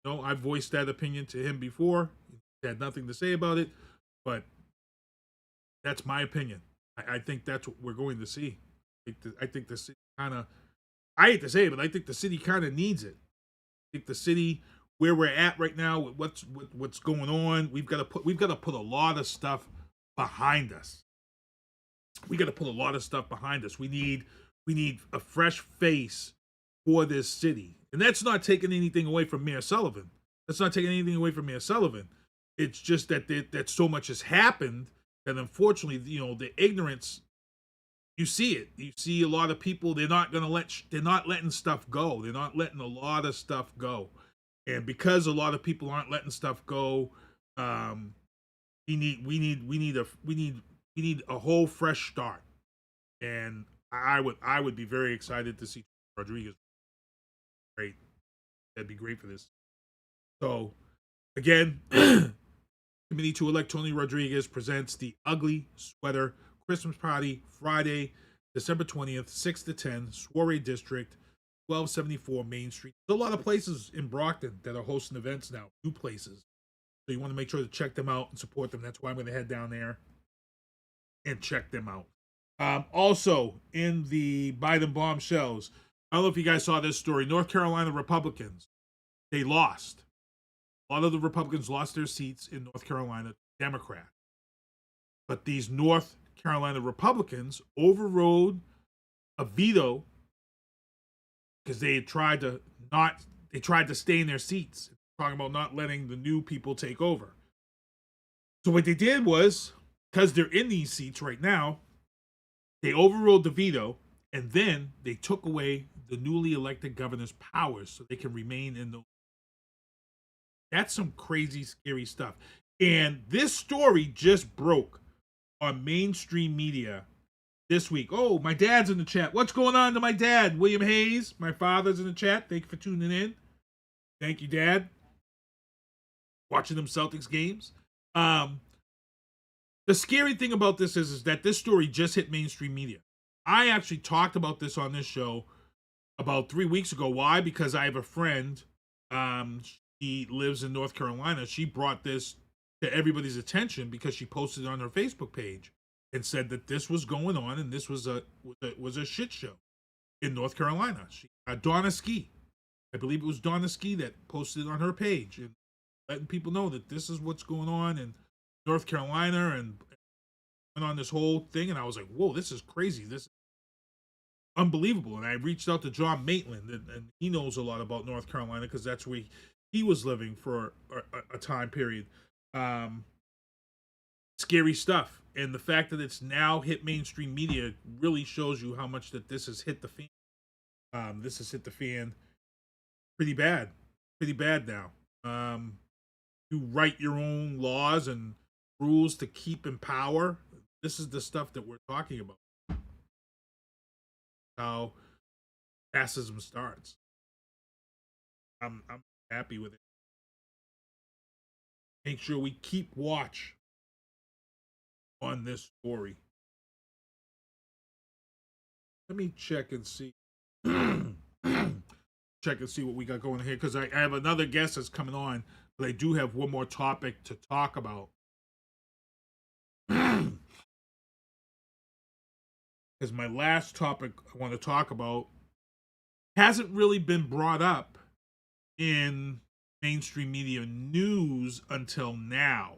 Speaker 23: No, I've voiced that opinion to him before. He had nothing to say about it, but that's my opinion. I think that's what we're going to see. I think the city kind of, I hate to say it, but I think the city kind of needs it. I think the city, where we're at right now, with what's going on, we've got to put a lot of stuff behind us. We got to put a lot of stuff behind us. We need a fresh face for this city, and that's not taking anything away from Mayor Sullivan. That's not taking anything away from Mayor Sullivan. It's just that so much has happened that unfortunately, the ignorance. You see it. You see a lot of people. They're not letting stuff go. They're not letting a lot of stuff go. And because a lot of people aren't letting stuff go, we need a whole fresh start. And I would be very excited to see Rodriguez. Great, that'd be great for this. So, again, committee to elect Tony Rodriguez presents the Ugly Sweater Christmas Party Friday, December 20th, 6 to 10, Soiree District. 1274 Main Street. There's a lot of places in Brockton that are hosting events now, new places. So you want to make sure to check them out and support them. That's why I'm going to head down there and check them out. Also, in the Biden bombshells, I don't know if you guys saw this story. North Carolina Republicans, they lost. A lot of the Republicans lost their seats in North Carolina to Democrats. But these North Carolina Republicans overrode a veto because they tried to stay in their seats, talking about not letting the new people take over. So what they did was, because they're in these seats right now, they overruled the veto, and then they took away the newly elected governor's powers so they can remain in the. That's some crazy, scary stuff. And this story just broke on mainstream media this week. Oh, my dad's in the chat. What's going on to my dad? William Hayes, my father's in the chat. Thank you for tuning in. Thank you, Dad. Watching them Celtics games. The scary thing about this is that this story just hit mainstream media. I actually talked about this on this show about 3 weeks ago. Why? Because I have a friend. She lives in North Carolina. She brought this to everybody's attention because she posted it on her Facebook page and said that this was going on and this was a shit show in North Carolina. Donna Ski, I believe it was Donna Ski that posted it on her page and letting people know that this is what's going on in North Carolina and went on this whole thing. And I was like, whoa, this is crazy. This is unbelievable. And I reached out to John Maitland, and he knows a lot about North Carolina because that's where he was living for a time period. Scary stuff. And the fact that it's now hit mainstream media really shows you how much that this has hit the fan. This has hit the fan pretty bad now. You write your own laws and rules to keep in power, this is the stuff that we're talking about. How fascism starts. I'm happy with it. Make sure we keep watch on this story. Let me check and see. Check and see what we got going here, because I have another guest that's coming on, but I do have one more topic to talk about. Because my last topic I want to talk about hasn't really been brought up in mainstream media news until now.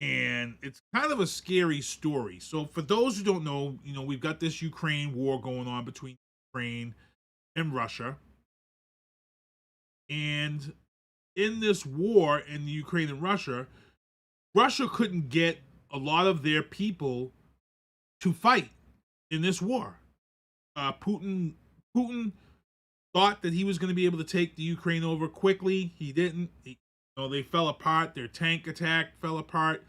Speaker 23: And it's kind of a scary story. So for those who don't know, we've got this Ukraine war going on between Ukraine and Russia. And in this war in the Ukraine and Russia, Russia couldn't get a lot of their people to fight in this war. Putin thought that he was going to be able to take the Ukraine over quickly. He didn't. They fell apart. Their tank attack fell apart.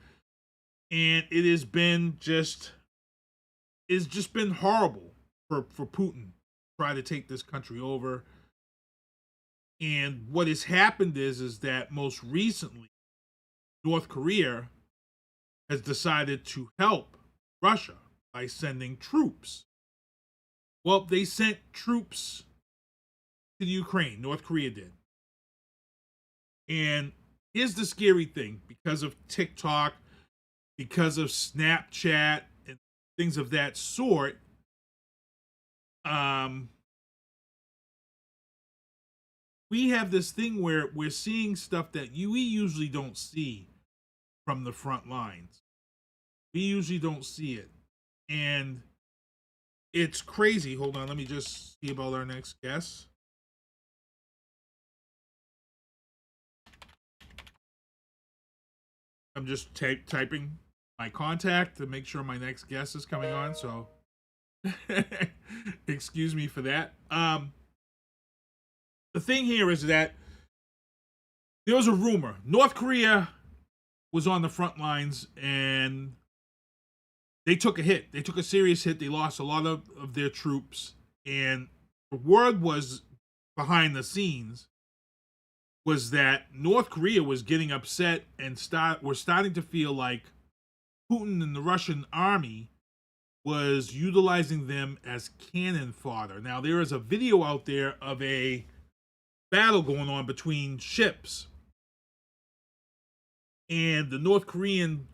Speaker 23: And it has been it's just been horrible for Putin to try to take this country over. And what has happened is that most recently, North Korea has decided to help Russia by sending troops. Well, they sent troops to the Ukraine. North Korea did. And here's the scary thing. Because of TikTok, because of Snapchat, and things of that sort, we have this thing where we're seeing stuff that we usually don't see from the front lines. We usually don't see it. And it's crazy. Hold on, let me just see about our next guest. I'm just typing my contact to make sure my next guest is coming on, so excuse me for that. The thing here is that there was a rumor. North Korea was on the front lines and they took a hit. They took a serious hit. They lost a lot of their troops. And the word was behind the scenes was that North Korea was getting upset and were starting to feel like Putin and the Russian army was utilizing them as cannon fodder. Now, there is a video out there of a battle going on between ships. And the North Korean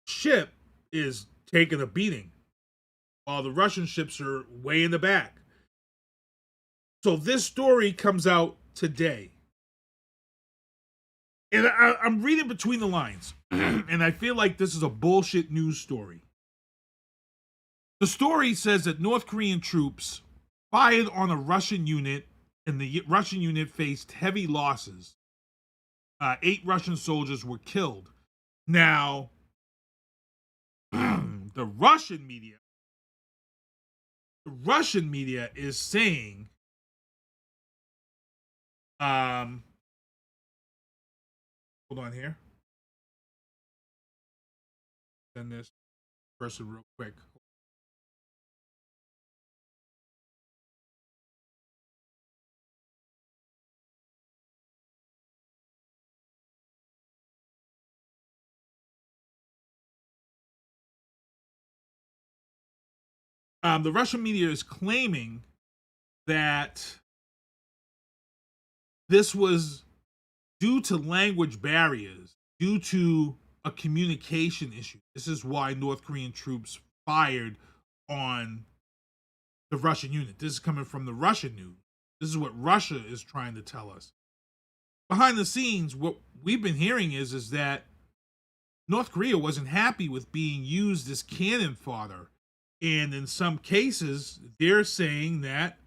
Speaker 23: ship is taking a beating while the Russian ships are way in the back. So this story comes out today. And I'm reading between the lines. And I feel like this is a bullshit news story. The story says that North Korean troops fired on a Russian unit, and the Russian unit faced heavy losses. 8 Russian soldiers were killed. Now, the Russian media is saying, hold on here. Send this person real quick. The Russian media is claiming that this was due to language barriers, due to a communication issue. This is why North Korean troops fired on the Russian unit. This is coming from the Russian news. This is what Russia is trying to tell us. Behind the scenes, what we've been hearing is that North Korea wasn't happy with being used as cannon fodder. And in some cases, they're saying that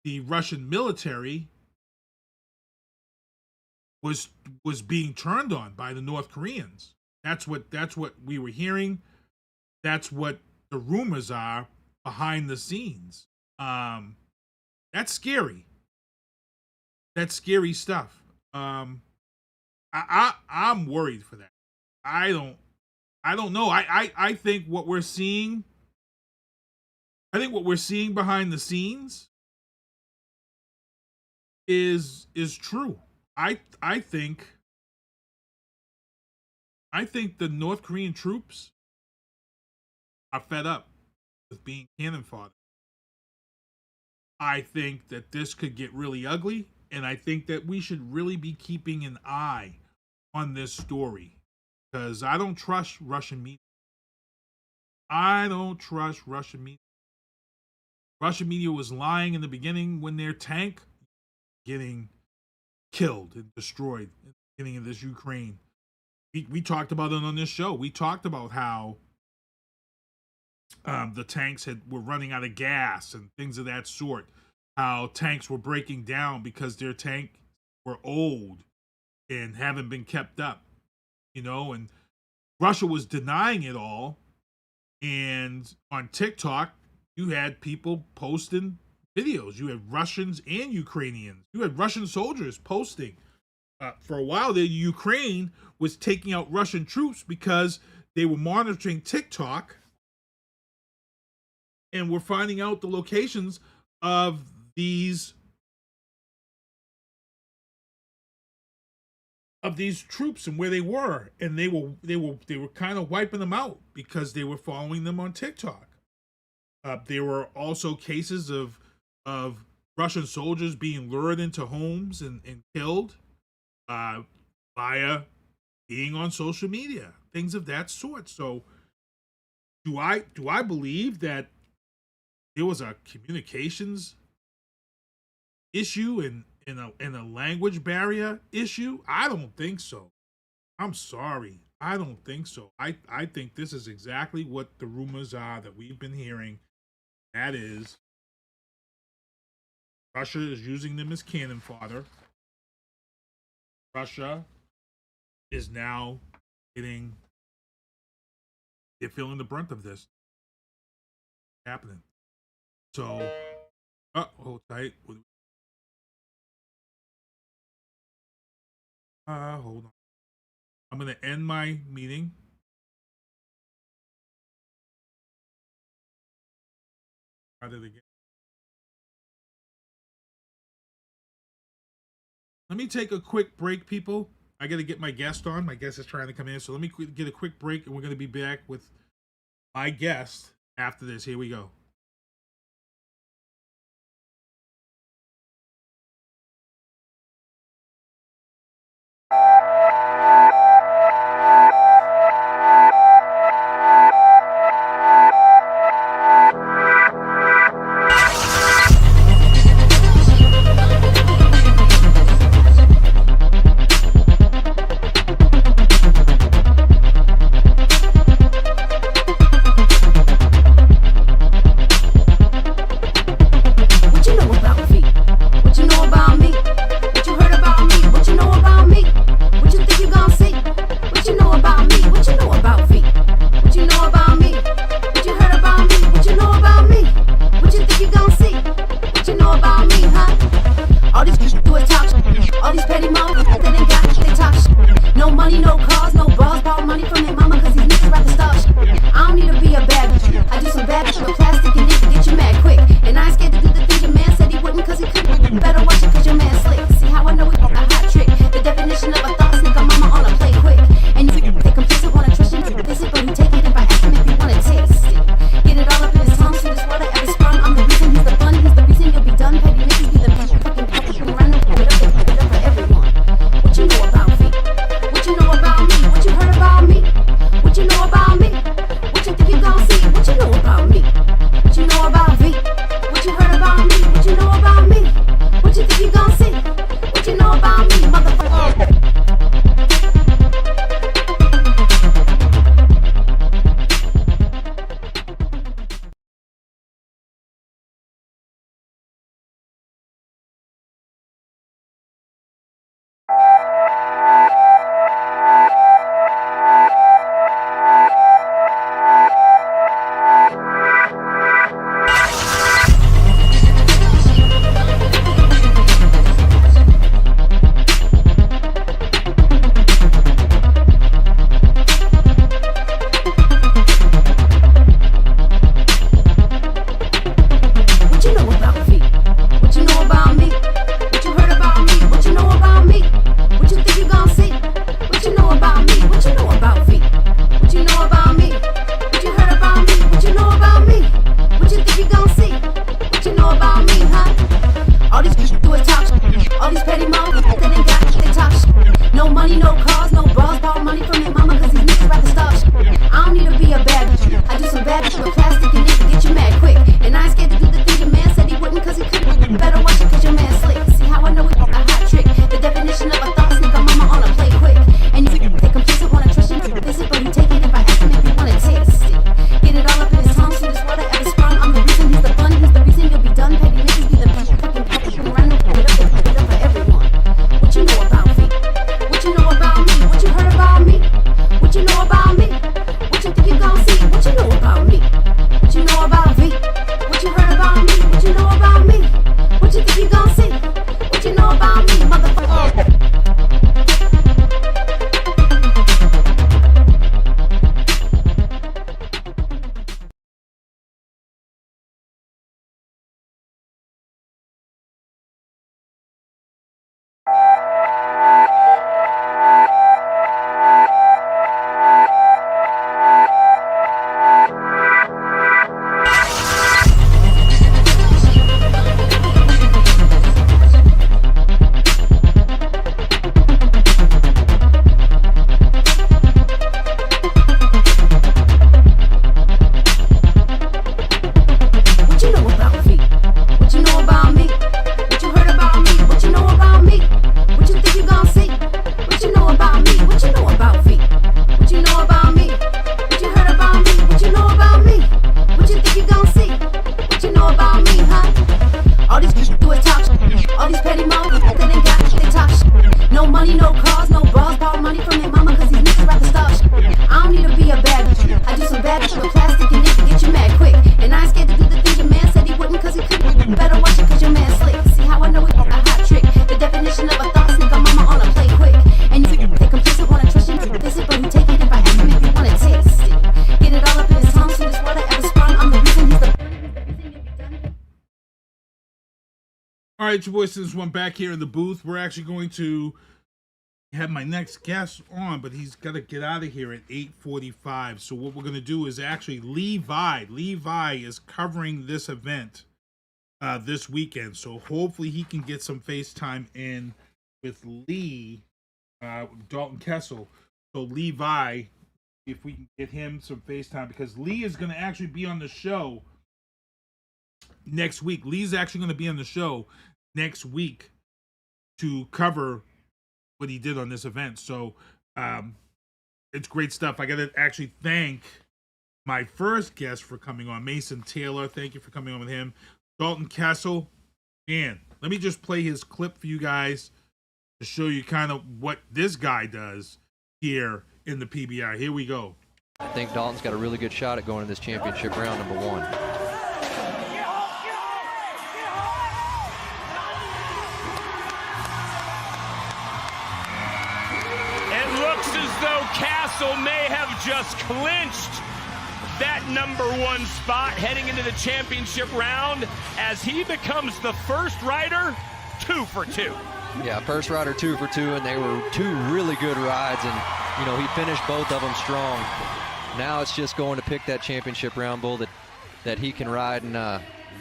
Speaker 23: the Russian military was being turned on by the North Koreans. That's what we were hearing. That's what the rumors are behind the scenes. That's scary. That's scary stuff. I'm worried for that. I don't I don't know. I think what we're seeing, behind the scenes is true. I think the North Korean troops are fed up with being cannon fodder. I think that this could get really ugly, and I think that we should really be keeping an eye on this story, because I don't trust Russian media. Russian media was lying in the beginning when their tank getting killed and destroyed at the beginning of this Ukraine. We talked about it on this show. We talked about how the tanks were running out of gas and things of that sort. How tanks were breaking down because their tanks were old and haven't been kept up, and Russia was denying it all. And on TikTok, you had people posting videos. You had Russians and Ukrainians. You had Russian soldiers posting. For a while there, Ukraine was taking out Russian troops because they were monitoring TikTok and were finding out the locations of these troops and where they were, and they were kind of wiping them out because they were following them on TikTok. There were also cases of Russian soldiers being lured into homes and killed via being on social media, things of that sort. So do I believe that there was a communications issue and a language barrier issue? I don't think so. I'm sorry. I don't think so. I think this is exactly what the rumors are that we've been hearing. That is, Russia is using them as cannon fodder. Russia is now they're feeling the brunt of this happening. So, hold tight. Hold on. I'm going to end my meeting. Try it again. Let me take a quick break, people. I got to get my guest on. My guest is trying to come in, so let me get a quick break, and we're going to be back with my guest after this. Here we go. right, your boys, this one back here in the booth. We're actually going to have my next guest on, but he's got to get out of here at 8:45. So what we're going to do is actually Levi is covering this event this weekend. So hopefully he can get some FaceTime in with Lee, Dalton Kasel. So Levi, if we can get him some FaceTime, because Lee is going to actually be on the show next week. Lee's actually going to be on the show next week to cover what he did on this event. So it's great stuff. I got to actually thank my first guest for coming on, Mason Taylor. Thank you for coming on with him. Dalton Kasel. And let me just play his clip for you guys to show you kind of what this guy does here in the PBR. Here we go.
Speaker 15: I think Dalton's got a really good shot at going to this championship round number 1.
Speaker 14: Though Kasel may have just clinched that number 1 spot heading into the championship round as he becomes the first rider 2 for 2.
Speaker 15: Yeah, first rider 2 for 2, and they were 2 really good rides, and you know, he finished both of them strong. Now it's just going to pick that championship round bull that he can ride, and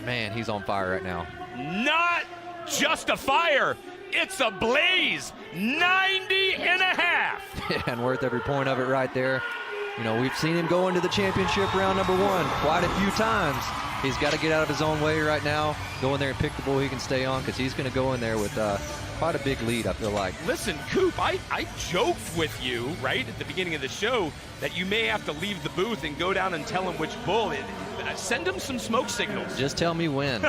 Speaker 15: man, he's on fire right now.
Speaker 14: Not just a fire, it's a blaze. 90 and a half.
Speaker 15: Yeah, and worth every point of it right there. You know, we've seen him go into the championship round number 1 quite a few times. He's got to get out of his own way right now, go in there and pick the bull he can stay on, because he's going to go in there with quite a big lead, I feel like.
Speaker 14: Listen, Coop, I joked with you, right, at the beginning of the show that you may have to leave the booth and go down and tell him which bull. Send him some smoke signals.
Speaker 15: Just tell me when.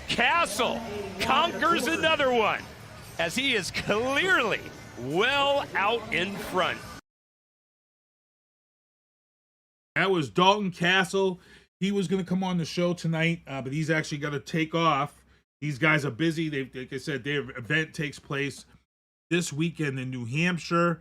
Speaker 14: Kasel conquers another one, as he is clearly well out in front.
Speaker 23: That was Dalton Kasel. He was going to come on the show tonight, but he's actually got to take off. These guys are busy. Like I said, their event takes place this weekend in New Hampshire.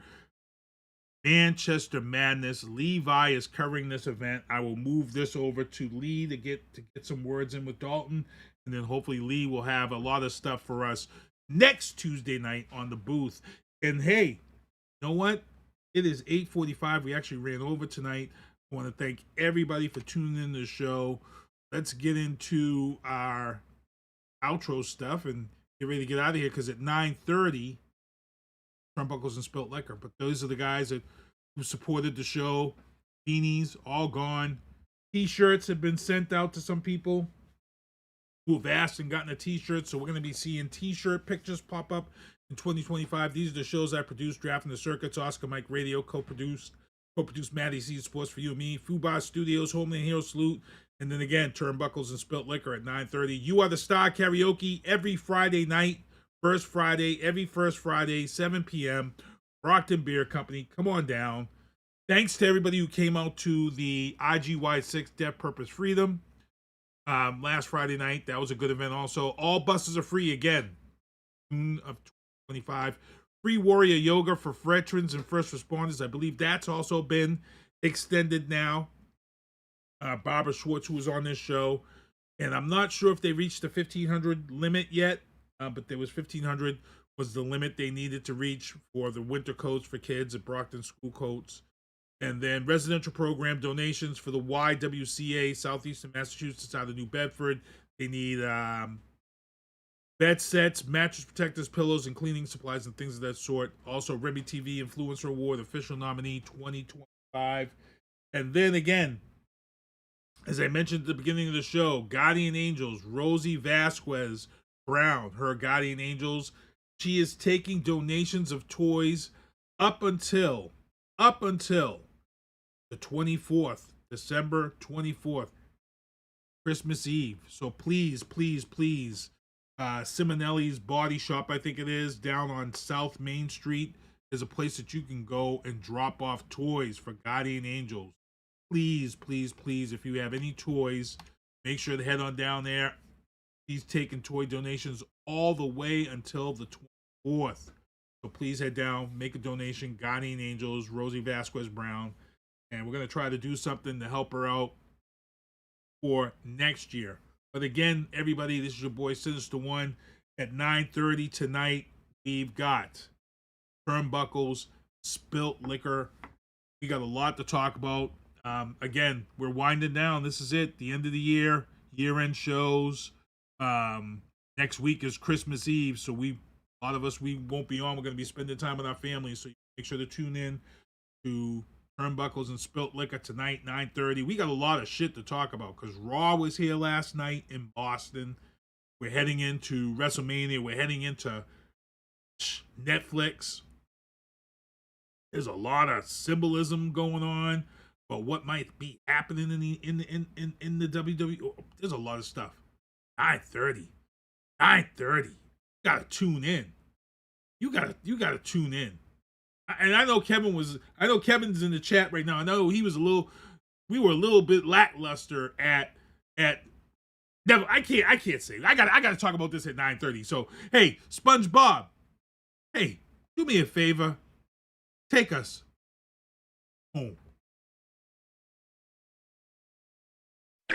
Speaker 23: Manchester Madness. Levi is covering this event. I will move this over to Lee to get some words in with Dalton, and then hopefully Lee will have a lot of stuff for us next Tuesday night on the booth. And hey, you know what? It is 8:45. We actually ran over tonight. I want to thank everybody for tuning in to the show. Let's get into our outro stuff and get ready to get out of here, because at 9:30, Turnbuckles and Spilt Liquor. But those are the guys who supported the show. Beanies, all gone. T-shirts have been sent out to some people who have asked and gotten a T-shirt. So we're going to be seeing T-shirt pictures pop up in 2025. These are the shows I produced: Drafting the Circuits, Oscar Mike Radio, co-produced Matty C Sports for You and Me, Fubar Studios, Homeland Hero Salute, and then again, Turnbuckles and Spilt Liquor at 9:30. You Are the Star karaoke every Friday night, every first Friday, 7 p.m. Brockton Beer Company. Come on down. Thanks to everybody who came out to the IGY6 Deaf Purpose Freedom last Friday night. That was a good event also. All buses are free again, June of 2025. Free Warrior Yoga for veterans and first responders. I believe that's also been extended now. Barbara Schwartz, who was on this show, and I'm not sure if they reached the 1,500 limit yet, but there was 1,500 was the limit they needed to reach for the winter coats for kids at Brockton School Coats. And then residential program donations for the YWCA Southeastern Massachusetts out of New Bedford. They need bed sets, mattress protectors, pillows, and cleaning supplies and things of that sort. Also, Remy TV Influencer Award official nominee 2025. And then again, as I mentioned at the beginning of the show, Guardian Angels, Rosie Vasquez Brown, her Guardian Angels. She is taking donations of toys up until the 24th, December 24th, Christmas Eve. So please, Simonelli's Body Shop, I think it is, down on South Main Street, is a place that you can go and drop off toys for Guardian Angels. Please, if you have any toys, make sure to head on down there. He's taking toy donations all the way until the 24th. So please head down, make a donation. Guardian Angels, Rosie Vasquez Brown. And we're going to try to do something to help her out for next year. But again, everybody, this is your boy Sinister One. At 9:30 tonight, we've got turnbuckles, spilt liquor. We got a lot to talk about. Again, we're winding down. This is it. The end of the year, year-end shows. Next week is Christmas Eve, so a lot of us, we won't be on. We're going to be spending time with our families, so make sure to tune in to Turnbuckles and Spilt Liquor tonight, 9:30. We got a lot of shit to talk about because Raw was here last night in Boston. We're heading into WrestleMania. We're heading into Netflix. There's a lot of symbolism going on, but what might be happening in the WWE? There's a lot of stuff. 9:30. You gotta tune in. You gotta tune in. And I know Kevin's in the chat right now. I know we were a little bit lackluster at Devil. I can't say it. I gotta talk about this at 9:30. So hey, SpongeBob, hey, do me a favor. Take us home.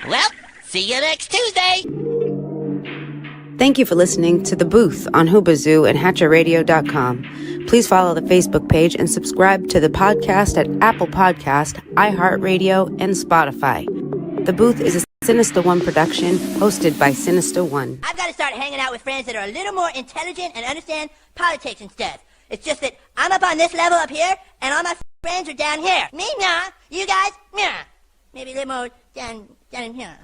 Speaker 7: Well, see you next Tuesday.
Speaker 20: Thank you for listening to The Booth on Hoobazoo and HatcherRadio.com. Please follow the Facebook page and subscribe to the podcast at Apple Podcast, iHeartRadio, and Spotify. The Booth is a Sinister One production hosted by Sinister One.
Speaker 7: I've got to start hanging out with friends that are a little more intelligent and understand politics and stuff. It's just that I'm up on this level up here, and all my friends are down here. Me, nah. You guys, nah. Maybe a little more down in here.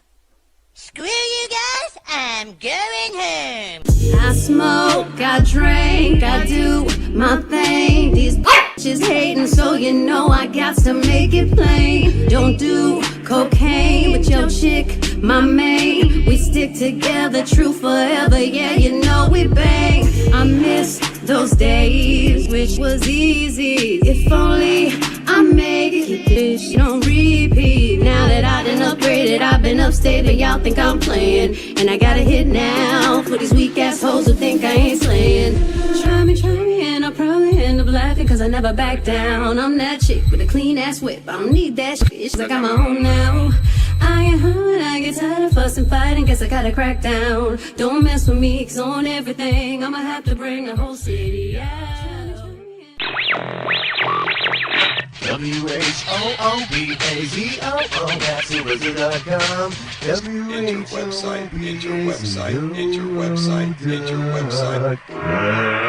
Speaker 7: Screw you guys, I'm going home.
Speaker 9: I smoke, I drink, I do my thing. These bitches hating, so you know I got to make it plain. Don't do cocaine with your chick, my main. We stick together, true forever, yeah, you know we bang. I miss those days, which was easy. If only I made it, this don't repeat. Now that I done upgraded, I've been upstate, but y'all think I'm playing. And I got a hit now for these weak ass hoes who think I ain't slaying. Try me, and I'll probably end up laughing, cause I never back down. I'm that chick with a clean ass whip, I don't need that shit, I got my own now. I get hurt, I get tired of fussing, fighting, guess I gotta crack down. Don't mess with me, cause on everything, I'ma have to bring the whole city out.
Speaker 22: WHOOBAZOO, that's Hoobazoo.com. WHOOBAZOO.com.